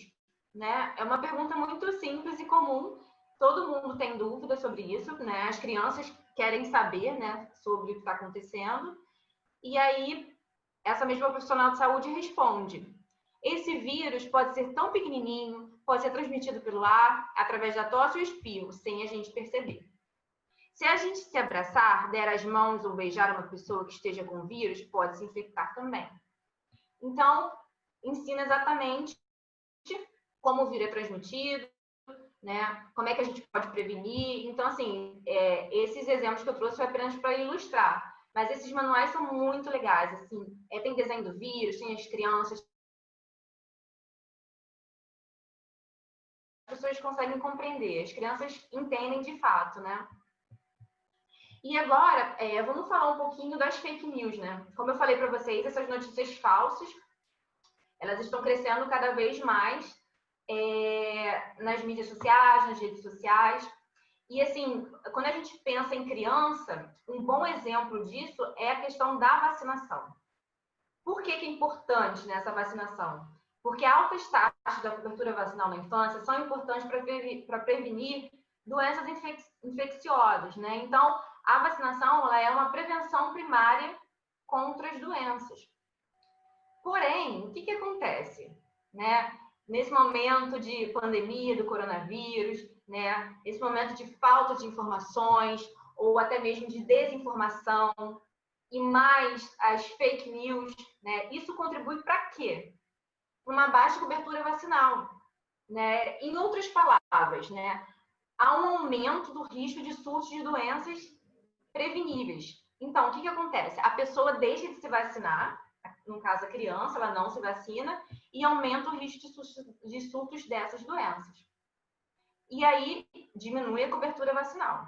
Né? É uma pergunta muito simples e comum. Todo mundo tem dúvida sobre isso, né? As crianças querem saber, né, sobre o que está acontecendo. E aí, essa mesma profissional de saúde responde: esse vírus pode ser tão pequenininho, pode ser transmitido pelo ar, através da tosse ou espirro, sem a gente perceber. Se a gente se abraçar, der as mãos ou beijar uma pessoa que esteja com vírus, pode se infectar também. Então, ensina exatamente como o vírus é transmitido, né? Como é que a gente pode prevenir. Então, assim, esses exemplos que eu trouxe foi apenas para ilustrar. Mas esses manuais são muito legais, assim. Tem desenho do vírus, tem as crianças. As pessoas conseguem compreender, as crianças entendem de fato, né? E agora, vamos falar um pouquinho das fake news, né? Como eu falei para vocês, essas notícias falsas, elas estão crescendo cada vez mais nas mídias sociais, nas redes sociais. E, assim, quando a gente pensa em criança, um bom exemplo disso é a questão da vacinação. Por que é importante nessa vacinação? Porque altas taxas da cobertura vacinal na infância são importantes para prevenir doenças infecciosas, né? Então, a vacinação ela é uma prevenção primária contra as doenças. Porém, o que acontece, né? Nesse momento de pandemia do coronavírus, né? Esse momento de falta de informações ou até mesmo de desinformação e mais as fake news, né? Isso contribui para quê? Para uma baixa cobertura vacinal, né? Em outras palavras, né? Há um aumento do risco de surtos de doenças preveníveis. Então, o que acontece? A pessoa deixa de se vacinar, no caso a criança, ela não se vacina, e aumenta o risco de surtos dessas doenças. E aí, diminui a cobertura vacinal,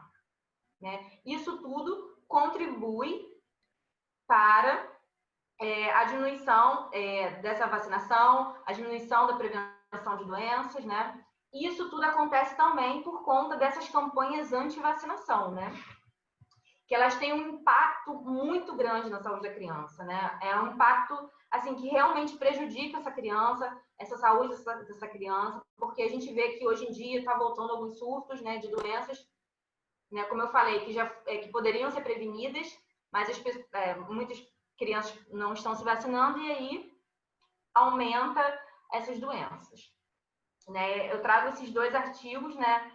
né? Isso tudo contribui para a diminuição dessa vacinação, a diminuição da prevenção de doenças, né? E isso tudo acontece também por conta dessas campanhas anti-vacinação, né? Que elas têm um impacto muito grande na saúde da criança, né? É um impacto, assim, que realmente prejudica essa criança, essa saúde dessa criança, porque a gente vê que hoje em dia está voltando alguns surtos, né, de doenças, né, como eu falei, que poderiam ser prevenidas, mas muitas crianças não estão se vacinando e aí aumenta essas doenças, né? Eu trago esses 2 artigos, né,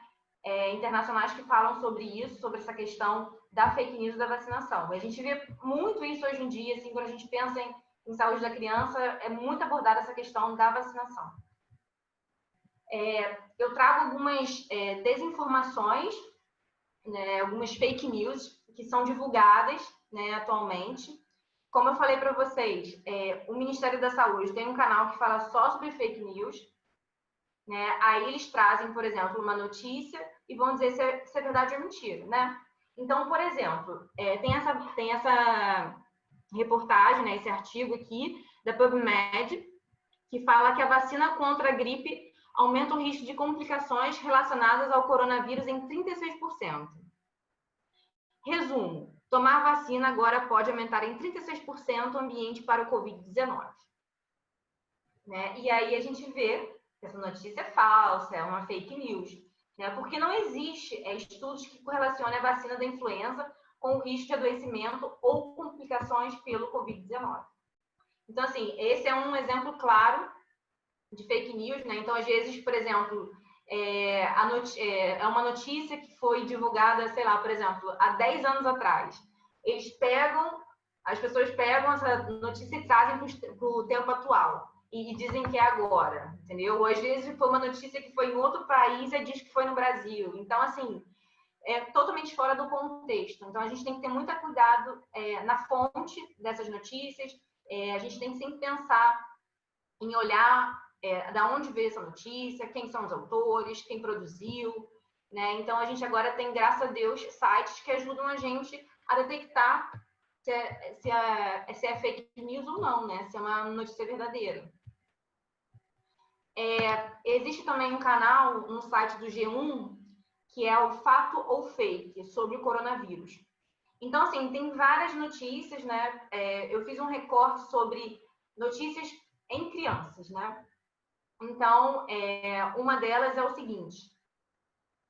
internacionais que falam sobre isso, sobre essa questão da fake news da vacinação. A gente vê muito isso hoje em dia, assim, quando a gente pensa em saúde da criança, é muito abordada essa questão da vacinação. Eu trago algumas desinformações, né, algumas fake news que são divulgadas, né, atualmente. Como eu falei para vocês, o Ministério da Saúde tem um canal que fala só sobre fake news, né? Aí eles trazem, por exemplo, uma notícia e vão dizer se é verdade ou mentira, né? Então, por exemplo, tem essa reportagem, né, esse artigo aqui da PubMed, que fala que a vacina contra a gripe aumenta o risco de complicações relacionadas ao coronavírus em 36%. Resumo, tomar vacina agora pode aumentar em 36% o ambiente para o Covid-19. Né? E aí a gente vê que essa notícia é falsa, é uma fake news, né? Porque não existe estudos que correlacionem a vacina da influenza com o risco de adoecimento ou complicações pelo Covid-19. Então, assim, esse é um exemplo claro de fake news, né? Então, às vezes, por exemplo, é uma notícia que foi divulgada, sei lá, por exemplo, há 10 anos atrás. As pessoas pegam essa notícia e trazem para o tempo atual e dizem que é agora, entendeu? Ou às vezes foi uma notícia que foi em outro país e diz que foi no Brasil. Então, assim, é totalmente fora do contexto. Então, a gente tem que ter muito cuidado na fonte dessas notícias. A gente tem que sempre pensar em olhar da onde veio essa notícia, quem são os autores, quem produziu, né? Então, a gente agora tem, graças a Deus, sites que ajudam a gente a detectar se é fake news ou não, né? Se é uma notícia verdadeira. Existe também um canal no site do G1, que é o Fato ou Fake, sobre o coronavírus. Então, assim, tem várias notícias, né? Eu fiz um recorte sobre notícias em crianças, né? Então, uma delas é o seguinte: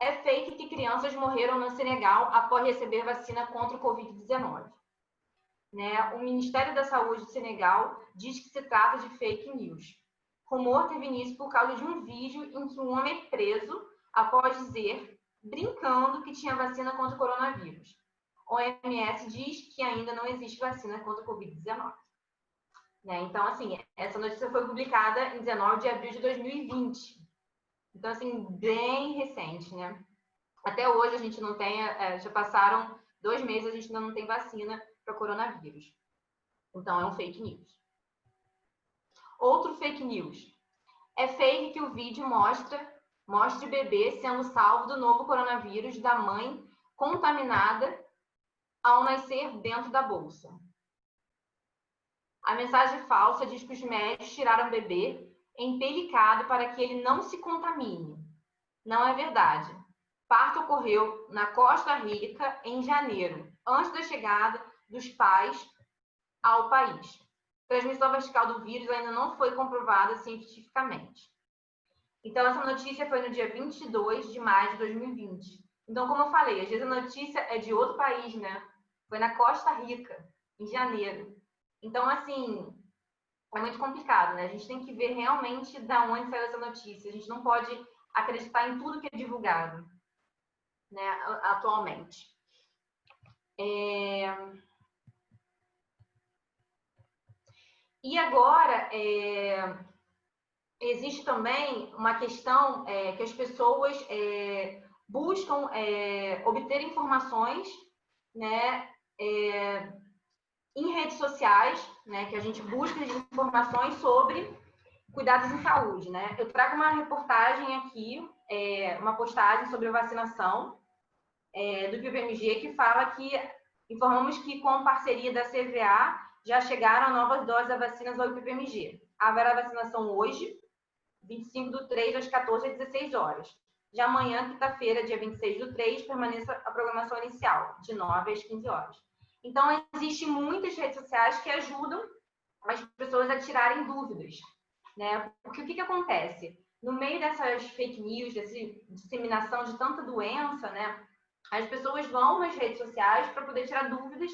é fake que crianças morreram no Senegal após receber vacina contra o Covid-19. Né? O Ministério da Saúde do Senegal diz que se trata de fake news. O rumor teve início por causa de um vídeo em que um homem é preso após dizer, brincando, que tinha vacina contra o coronavírus. O OMS diz que ainda não existe vacina contra o Covid-19. Né? Então, assim, essa notícia foi publicada em 19 de abril de 2020. Então, assim, bem recente, né? Até hoje a gente não tem, já passaram 2 meses, a gente ainda não tem vacina para coronavírus. Então, é um fake news. Outro fake news. É fake que o vídeo mostre bebê sendo salvo do novo coronavírus da mãe contaminada ao nascer dentro da bolsa. A mensagem falsa diz que os médicos tiraram o bebê empelicado para que ele não se contamine. Não é verdade. Parto ocorreu na Costa Rica em janeiro, antes da chegada dos pais ao país. transmissão vertical do vírus ainda não foi comprovada cientificamente. Então, essa notícia foi no dia 22 de maio de 2020. Então, como eu falei, às vezes a notícia é de outro país, né? Foi na Costa Rica, em janeiro. Então, assim, é muito complicado, né? A gente tem que ver realmente de onde saiu essa notícia. A gente não pode acreditar em tudo que é divulgado, né, atualmente. E agora, existe também uma questão que as pessoas buscam obter informações, né, em redes sociais, né, que a gente busca informações sobre cuidados em saúde, né? Eu trago uma reportagem aqui, uma postagem sobre a vacinação do PPMG, que fala que informamos que com parceria da CVA já chegaram novas doses da vacina do PPMG. Haverá vacinação hoje, 25/3, às 14 às 16 horas. Já amanhã, quinta-feira, dia 26/3, permaneça a programação inicial, de 9 às 15 horas. Então, existem muitas redes sociais que ajudam as pessoas a tirarem dúvidas, né? Porque o que acontece? No meio dessas fake news, dessa disseminação de tanta doença, né? As pessoas vão nas redes sociais para poder tirar dúvidas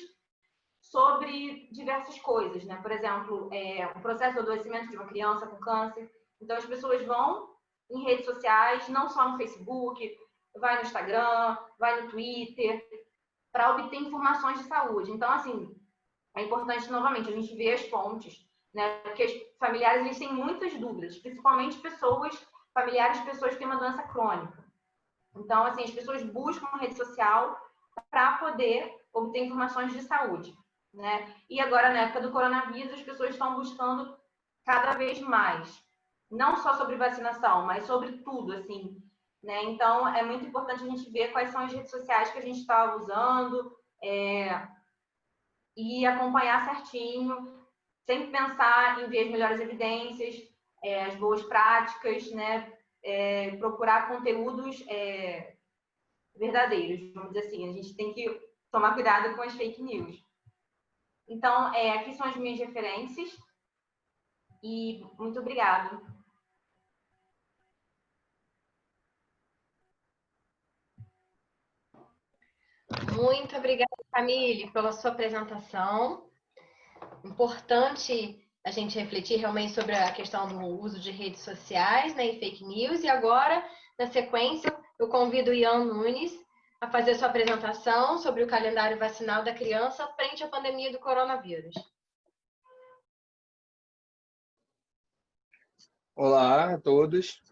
sobre diversas coisas, né? Por exemplo, o processo de adoecimento de uma criança com câncer. Então, as pessoas vão em redes sociais, não só no Facebook, vai no Instagram, vai no Twitter, para obter informações de saúde. Então, assim, é importante, novamente, a gente ver as fontes, né? Porque os familiares, eles têm muitas dúvidas, principalmente familiares de pessoas que têm uma doença crônica. Então, assim, as pessoas buscam uma rede social para poder obter informações de saúde, né? E agora, na época do coronavírus, as pessoas estão buscando cada vez mais, não só sobre vacinação, mas sobre tudo, assim, né? Então, é muito importante a gente ver quais são as redes sociais que a gente está usando e acompanhar certinho, sempre pensar em ver as melhores evidências, as boas práticas, né? Procurar conteúdos verdadeiros, vamos dizer assim. A gente tem que tomar cuidado com as fake news. Então, aqui são as minhas referências e muito obrigada. Muito obrigada, Camille, pela sua apresentação. Importante a gente refletir realmente sobre a questão do uso de redes sociais, né, e fake news. E agora, na sequência, eu convido o Ian Nunes a fazer sua apresentação sobre o calendário vacinal da criança frente à pandemia do coronavírus. Olá a todos,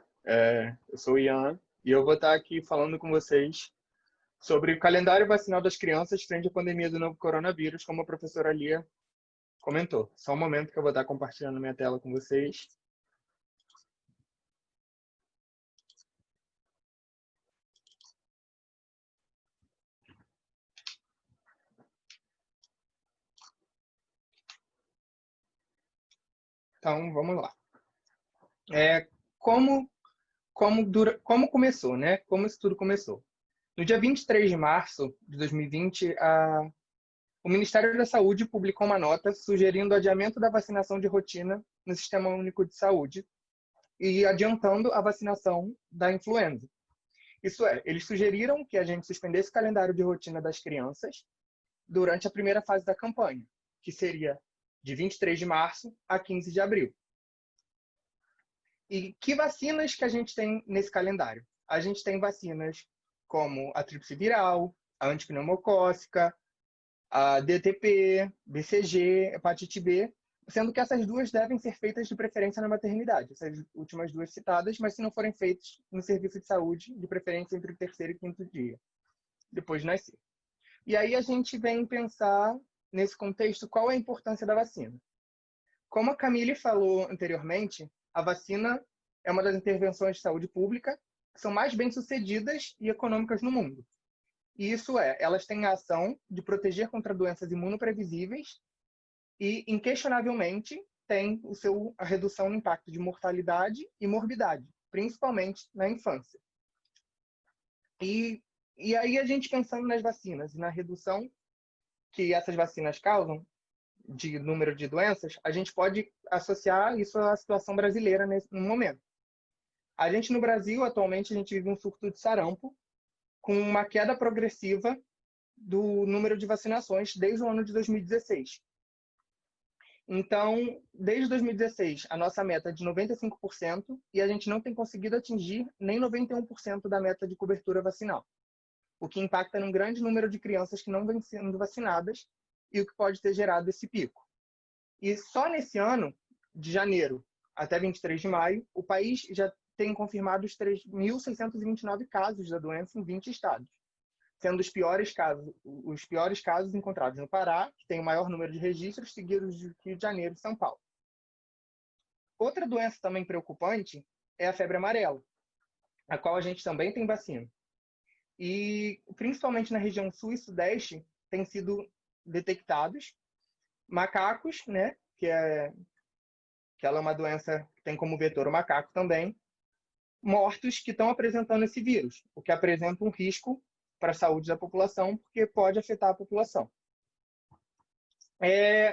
eu sou o Ian e eu vou estar aqui falando com vocês sobre o calendário vacinal das crianças frente à pandemia do novo coronavírus, como a professora Lia comentou. Só um momento que eu vou estar compartilhando minha tela com vocês. Então, vamos lá. Como começou, né? Como isso tudo começou? No dia 23 de março de 2020, o Ministério da Saúde publicou uma nota sugerindo o adiamento da vacinação de rotina no Sistema Único de Saúde e adiantando a vacinação da influenza. Isso é, eles sugeriram que a gente suspendesse o calendário de rotina das crianças durante a primeira fase da campanha, que seria de 23 de março a 15 de abril. E que vacinas que a gente tem nesse calendário? A gente tem vacinas como a tríplice viral, a antipneumocócica, a DTP, BCG, hepatite B, sendo que essas duas devem ser feitas de preferência na maternidade, essas últimas duas citadas, mas se não forem feitas no serviço de saúde, de preferência entre o 3º e 5º dia, depois de nascer. E aí a gente vem pensar, nesse contexto, qual é a importância da vacina. Como a Camille falou anteriormente, a vacina é uma das intervenções de saúde pública que são mais bem-sucedidas e econômicas no mundo. E isso elas têm a ação de proteger contra doenças imunoprevisíveis e, inquestionavelmente, tem a redução no impacto de mortalidade e morbidade, principalmente na infância. E aí a gente pensando nas vacinas e na redução que essas vacinas causam, de número de doenças, a gente pode associar isso à situação brasileira no momento. A gente, no Brasil, atualmente, a gente vive um surto de sarampo, com uma queda progressiva do número de vacinações desde o ano de 2016. Então, desde 2016, a nossa meta é de 95% e a gente não tem conseguido atingir nem 91% da meta de cobertura vacinal, o que impacta num grande número de crianças que não vêm sendo vacinadas e o que pode ter gerado esse pico. E só nesse ano, de janeiro até 23 de maio, o país já tem confirmado os 3.629 casos da doença em 20 estados, sendo os piores casos encontrados no Pará, que tem o maior número de registros, seguidos de Rio de Janeiro e São Paulo. Outra doença também preocupante é a febre amarela, a qual a gente também tem vacina. E, principalmente na região sul e sudeste, têm sido detectados macacos, né, que ela é uma doença que tem como vetor o macaco também, mortos que estão apresentando esse vírus, o que apresenta um risco para a saúde da população, porque pode afetar a população.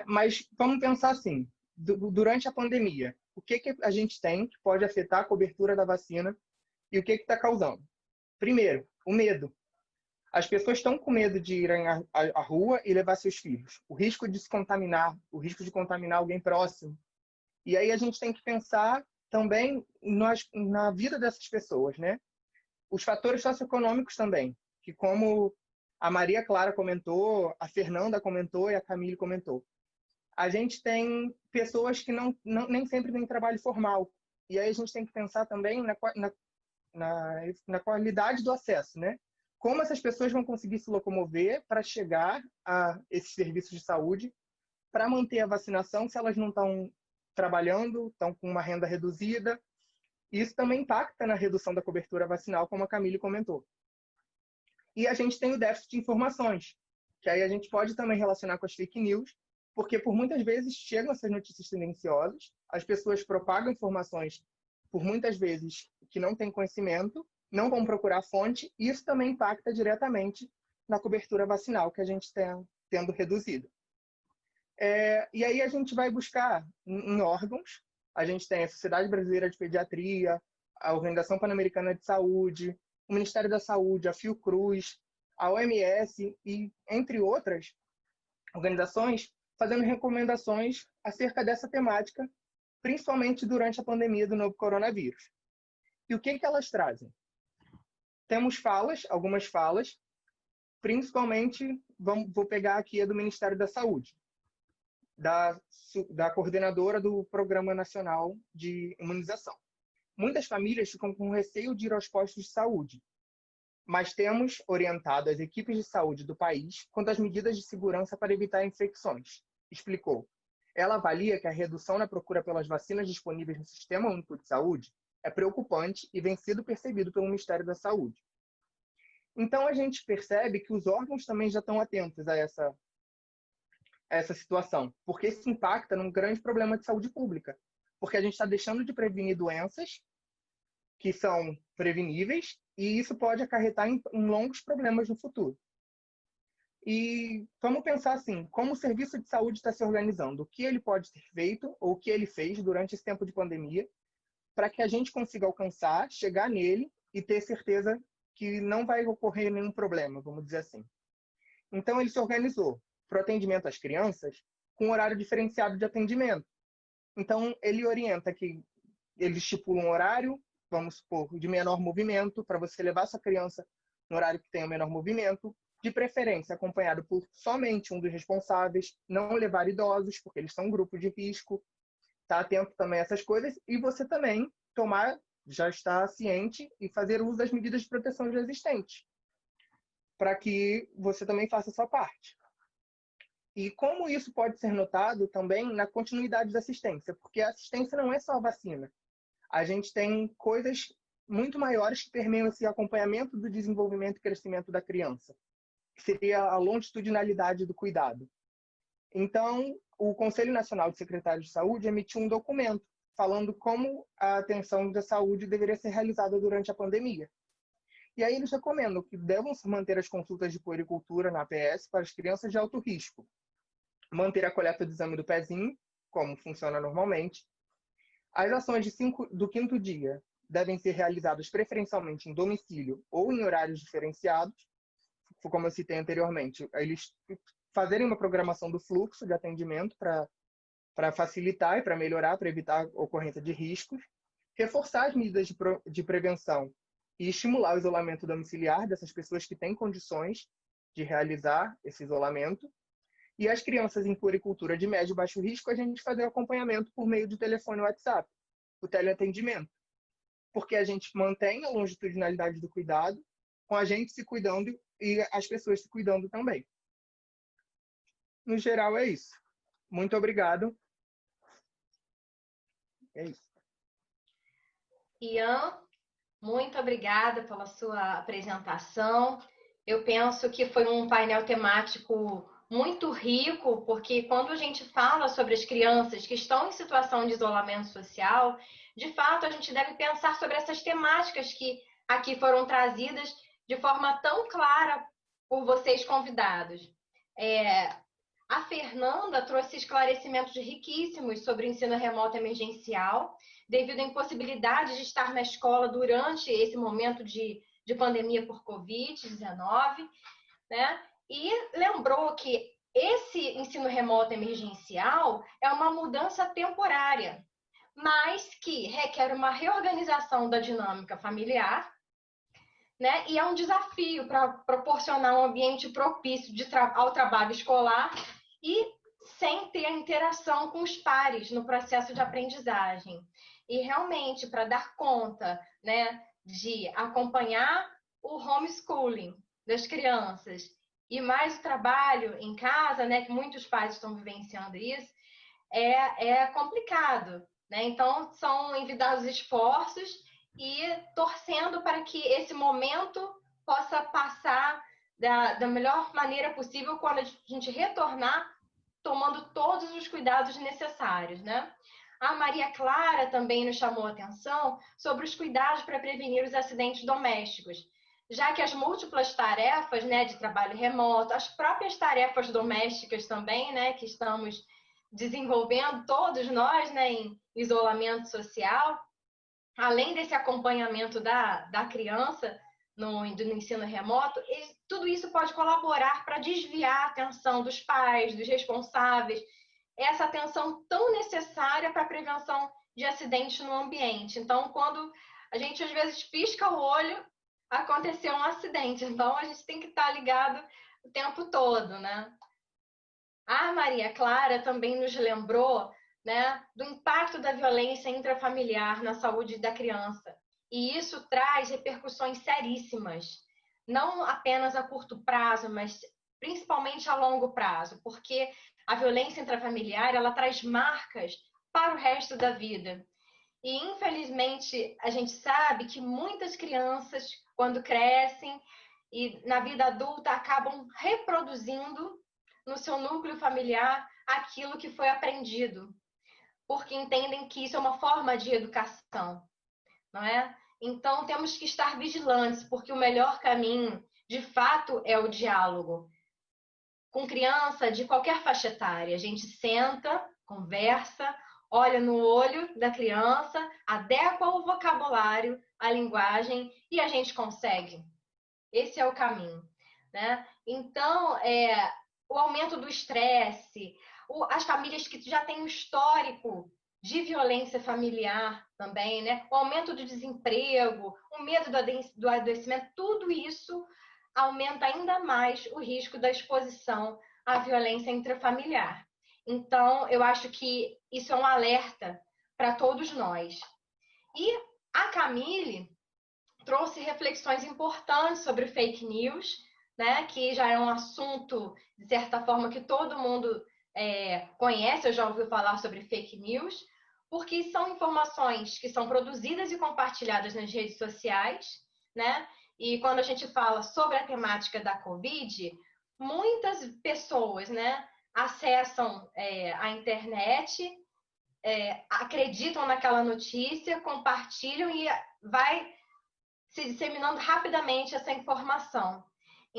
Mas vamos pensar assim, durante a pandemia, o que a gente tem que pode afetar a cobertura da vacina e o que está causando? Primeiro, o medo. As pessoas estão com medo de irem à rua e levar seus filhos. O risco de se contaminar, o risco de contaminar alguém próximo. E aí a gente tem que pensar também na vida dessas pessoas, né? Os fatores socioeconômicos também, que como a Maria Clara comentou, a Fernanda comentou e a Camille comentou. A gente tem pessoas que nem sempre têm trabalho formal. E aí a gente tem que pensar também na qualidade do acesso, né? Como essas pessoas vão conseguir se locomover para chegar a esses serviços de saúde, para manter a vacinação se elas não estão trabalhando, estão com uma renda reduzida. Isso também impacta na redução da cobertura vacinal, como a Camille comentou. E a gente tem o déficit de informações, que aí a gente pode também relacionar com as fake news, porque por muitas vezes chegam essas notícias tendenciosas, as pessoas propagam informações por muitas vezes que não têm conhecimento, não vão procurar fonte, e isso também impacta diretamente na cobertura vacinal que a gente está tendo reduzida. E aí a gente vai buscar em órgãos, a gente tem a Sociedade Brasileira de Pediatria, a Organização Pan-Americana de Saúde, o Ministério da Saúde, a Fiocruz, a OMS e entre outras organizações, fazendo recomendações acerca dessa temática, principalmente durante a pandemia do novo coronavírus. E o que elas trazem? Temos algumas falas, principalmente, vou pegar aqui a do Ministério da Saúde, da coordenadora do Programa Nacional de Imunização. Muitas famílias ficam com receio de ir aos postos de saúde, mas temos orientado as equipes de saúde do país quanto às medidas de segurança para evitar infecções, explicou. Ela avalia que a redução na procura pelas vacinas disponíveis no Sistema Único de Saúde é preocupante e vem sendo percebido pelo Ministério da Saúde. Então, a gente percebe que os órgãos também já estão atentos a essa situação, porque isso impacta num grande problema de saúde pública, porque a gente está deixando de prevenir doenças que são preveníveis e isso pode acarretar em longos problemas no futuro. E vamos pensar assim, como o serviço de saúde está se organizando, o que ele pode ter feito ou o que ele fez durante esse tempo de pandemia para que a gente consiga alcançar, chegar nele e ter certeza que não vai ocorrer nenhum problema, vamos dizer assim. Então, ele se organizou para o atendimento às crianças com horário diferenciado de atendimento. Então, ele orienta que ele estipula um horário, vamos supor, de menor movimento, para você levar sua criança no horário que tenha o menor movimento, de preferência acompanhado por somente um dos responsáveis, não levar idosos, porque eles são um grupo de risco, estar atento também a essas coisas, e você também já está ciente e fazer uso das medidas de proteção já existentes, para que você também faça a sua parte. E como isso pode ser notado também na continuidade da assistência, porque a assistência não é só a vacina. A gente tem coisas muito maiores que permeiam esse acompanhamento do desenvolvimento e crescimento da criança, que seria a longitudinalidade do cuidado. Então, o Conselho Nacional de Secretários de Saúde emitiu um documento falando como a atenção da saúde deveria ser realizada durante a pandemia. E aí eles recomendam que devam se manter as consultas de puericultura na APS para as crianças de alto risco, manter a coleta do exame do pezinho, como funciona normalmente. As ações do 5º dia devem ser realizadas preferencialmente em domicílio ou em horários diferenciados, como eu citei anteriormente. Eles fazerem uma programação do fluxo de atendimento para facilitar e para melhorar, para evitar a ocorrência de riscos, reforçar as medidas de prevenção e estimular o isolamento domiciliar dessas pessoas que têm condições de realizar esse isolamento. E as crianças em puericultura de médio e baixo risco, a gente fazer acompanhamento por meio de telefone e WhatsApp, o teleatendimento. Porque a gente mantém a longitudinalidade do cuidado, com a gente se cuidando e as pessoas se cuidando também. No geral, é isso. Muito obrigado. É isso. Ian, muito obrigada pela sua apresentação. Eu penso que foi um painel temático muito rico, porque quando a gente fala sobre as crianças que estão em situação de isolamento social, de fato a gente deve pensar sobre essas temáticas que aqui foram trazidas de forma tão clara por vocês convidados. A Fernanda trouxe esclarecimentos riquíssimos sobre o ensino remoto emergencial, devido à impossibilidade de estar na escola durante esse momento de pandemia por Covid-19, né? E lembrou que esse ensino remoto emergencial é uma mudança temporária, mas que requer uma reorganização da dinâmica familiar, né? E é um desafio para proporcionar um ambiente propício ao trabalho escolar e sem ter a interação com os pares no processo de aprendizagem. E realmente, para dar conta, né, de acompanhar o homeschooling das crianças e mais o trabalho em casa, né, que muitos pais estão vivenciando isso, é complicado, né? Então, são envidados esforços e torcendo para que esse momento possa passar da melhor maneira possível quando a gente retornar, tomando todos os cuidados necessários, né? A Maria Clara também nos chamou a atenção sobre os cuidados para prevenir os acidentes domésticos, já que as múltiplas tarefas, né, de trabalho remoto, as próprias tarefas domésticas também, né, que estamos desenvolvendo todos nós, né, em isolamento social, além desse acompanhamento da criança no ensino remoto, tudo isso pode colaborar para desviar a atenção dos pais, dos responsáveis, essa atenção tão necessária para a prevenção de acidentes no ambiente. Então, quando a gente às vezes pisca o olho, aconteceu um acidente. Então, a gente tem que estar ligado o tempo todo, né? A Maria Clara também nos lembrou, né, do impacto da violência intrafamiliar na saúde da criança. E isso traz repercussões seríssimas, não apenas a curto prazo, mas principalmente a longo prazo, porque a violência intrafamiliar, ela traz marcas para o resto da vida. E, infelizmente, a gente sabe que muitas crianças, quando crescem e na vida adulta, acabam reproduzindo no seu núcleo familiar aquilo que foi aprendido, porque entendem que isso é uma forma de educação, não é? Então, temos que estar vigilantes, porque o melhor caminho, de fato, é o diálogo. Com criança de qualquer faixa etária, a gente senta, conversa, olha no olho da criança, adequa o vocabulário, a linguagem e a gente consegue. Esse é o caminho, né? Então, o aumento do estresse, as famílias que já têm um histórico de violência familiar também, né? O aumento do desemprego, o medo do adoecimento, tudo isso aumenta ainda mais o risco da exposição à violência intrafamiliar. Então, eu acho que isso é um alerta para todos nós. E a Camille trouxe reflexões importantes sobre fake news, né, que já é um assunto, de certa forma, que todo mundo conhece, ou já ouviu falar sobre fake news, porque são informações que são produzidas e compartilhadas nas redes sociais, né? E quando a gente fala sobre a temática da Covid, muitas pessoas, né, acessam a internet, acreditam naquela notícia, compartilham e vai se disseminando rapidamente essa informação.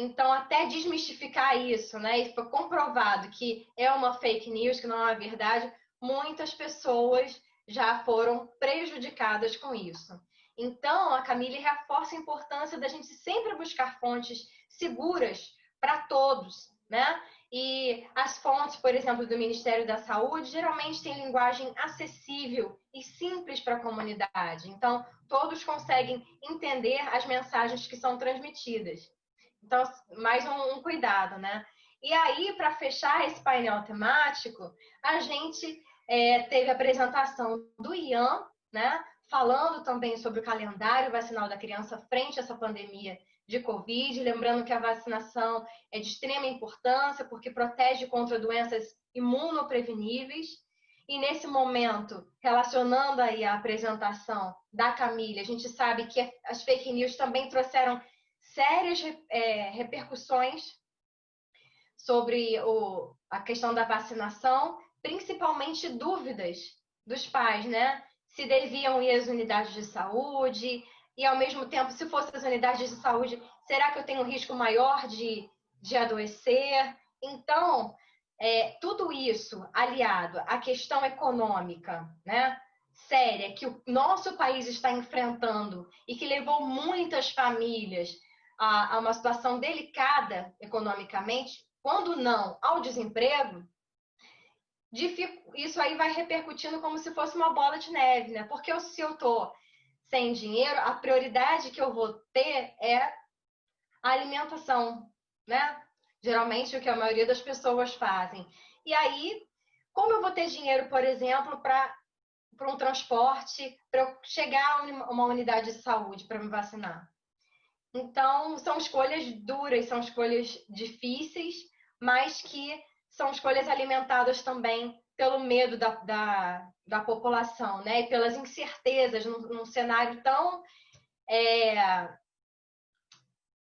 Então, até desmistificar isso, né? E foi comprovado que é uma fake news, que não é verdade, muitas pessoas já foram prejudicadas com isso. Então, a Camille reforça a importância da gente sempre buscar fontes seguras para todos, né? E as fontes, por exemplo, do Ministério da Saúde, geralmente têm linguagem acessível e simples para a comunidade. Então, todos conseguem entender as mensagens que são transmitidas. Então, mais um cuidado, né? E aí, para fechar esse painel temático, a gente teve a apresentação do Ian, né? Falando também sobre o calendário vacinal da criança frente a essa pandemia de Covid, lembrando que a vacinação é de extrema importância porque protege contra doenças imunopreveníveis. E nesse momento, relacionando aí a apresentação da Camille, a gente sabe que as fake news também trouxeram sérias repercussões sobre a questão da vacinação, principalmente dúvidas dos pais, né? Se deviam ir às unidades de saúde e, ao mesmo tempo, se fossem as unidades de saúde, será que eu tenho um risco maior de adoecer? Então, tudo isso aliado à questão econômica, né? Séria, que o nosso país está enfrentando e que levou muitas famílias a uma situação delicada economicamente, quando não ao desemprego, isso aí vai repercutindo como se fosse uma bola de neve, né? Porque se eu estou sem dinheiro, a prioridade que eu vou ter é a alimentação, né? Geralmente o que a maioria das pessoas fazem. E aí, como eu vou ter dinheiro, por exemplo, para um transporte, para eu chegar a uma unidade de saúde para me vacinar? Então, são escolhas duras, são escolhas difíceis, mas que são escolhas alimentadas também pelo medo da população, né? E pelas incertezas num cenário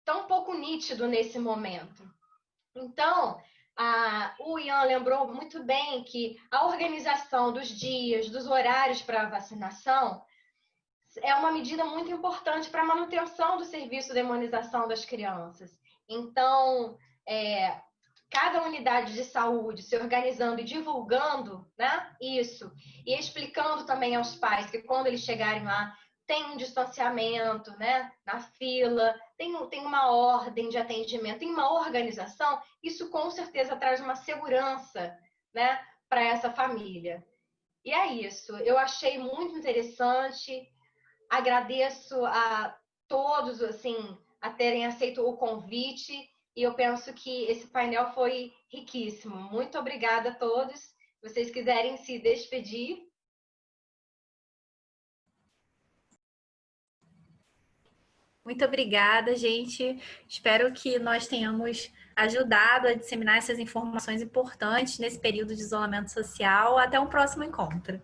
tão pouco nítido nesse momento. Então, o Ian lembrou muito bem que a organização dos dias, dos horários para a vacinação é uma medida muito importante para a manutenção do serviço de imunização das crianças. Então, cada unidade de saúde se organizando e divulgando, né, isso, e explicando também aos pais que quando eles chegarem lá, tem um distanciamento, né, na fila, tem uma ordem de atendimento, tem uma organização, isso com certeza traz uma segurança, né, para essa família. E é isso, eu achei muito interessante. Agradeço a todos, assim, a terem aceito o convite e eu penso que esse painel foi riquíssimo. Muito obrigada a todos. Se vocês quiserem se despedir. Muito obrigada, gente. Espero que nós tenhamos ajudado a disseminar essas informações importantes nesse período de isolamento social. Até um próximo encontro.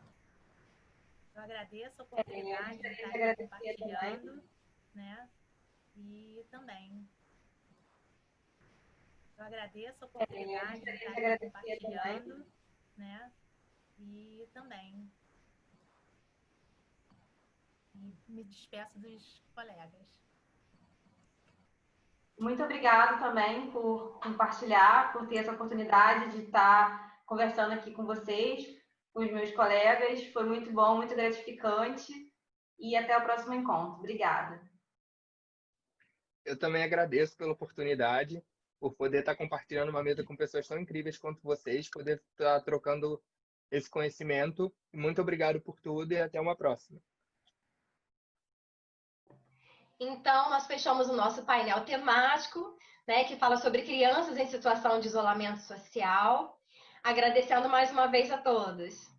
Eu agradeço a oportunidade de estar aqui compartilhando, né? E também. Eu agradeço a oportunidade de estar aqui compartilhando, né? E também. E me despeço dos colegas. Muito obrigada também por compartilhar, por ter essa oportunidade de estar conversando aqui com vocês, com os meus colegas. Foi muito bom, muito gratificante. E até o próximo encontro. Obrigada. Eu também agradeço pela oportunidade, por poder estar compartilhando uma mesa com pessoas tão incríveis quanto vocês, poder estar trocando esse conhecimento. Muito obrigado por tudo e até uma próxima. Então, nós fechamos o nosso painel temático, né, que fala sobre crianças em situação de isolamento social. Agradecendo mais uma vez a todos.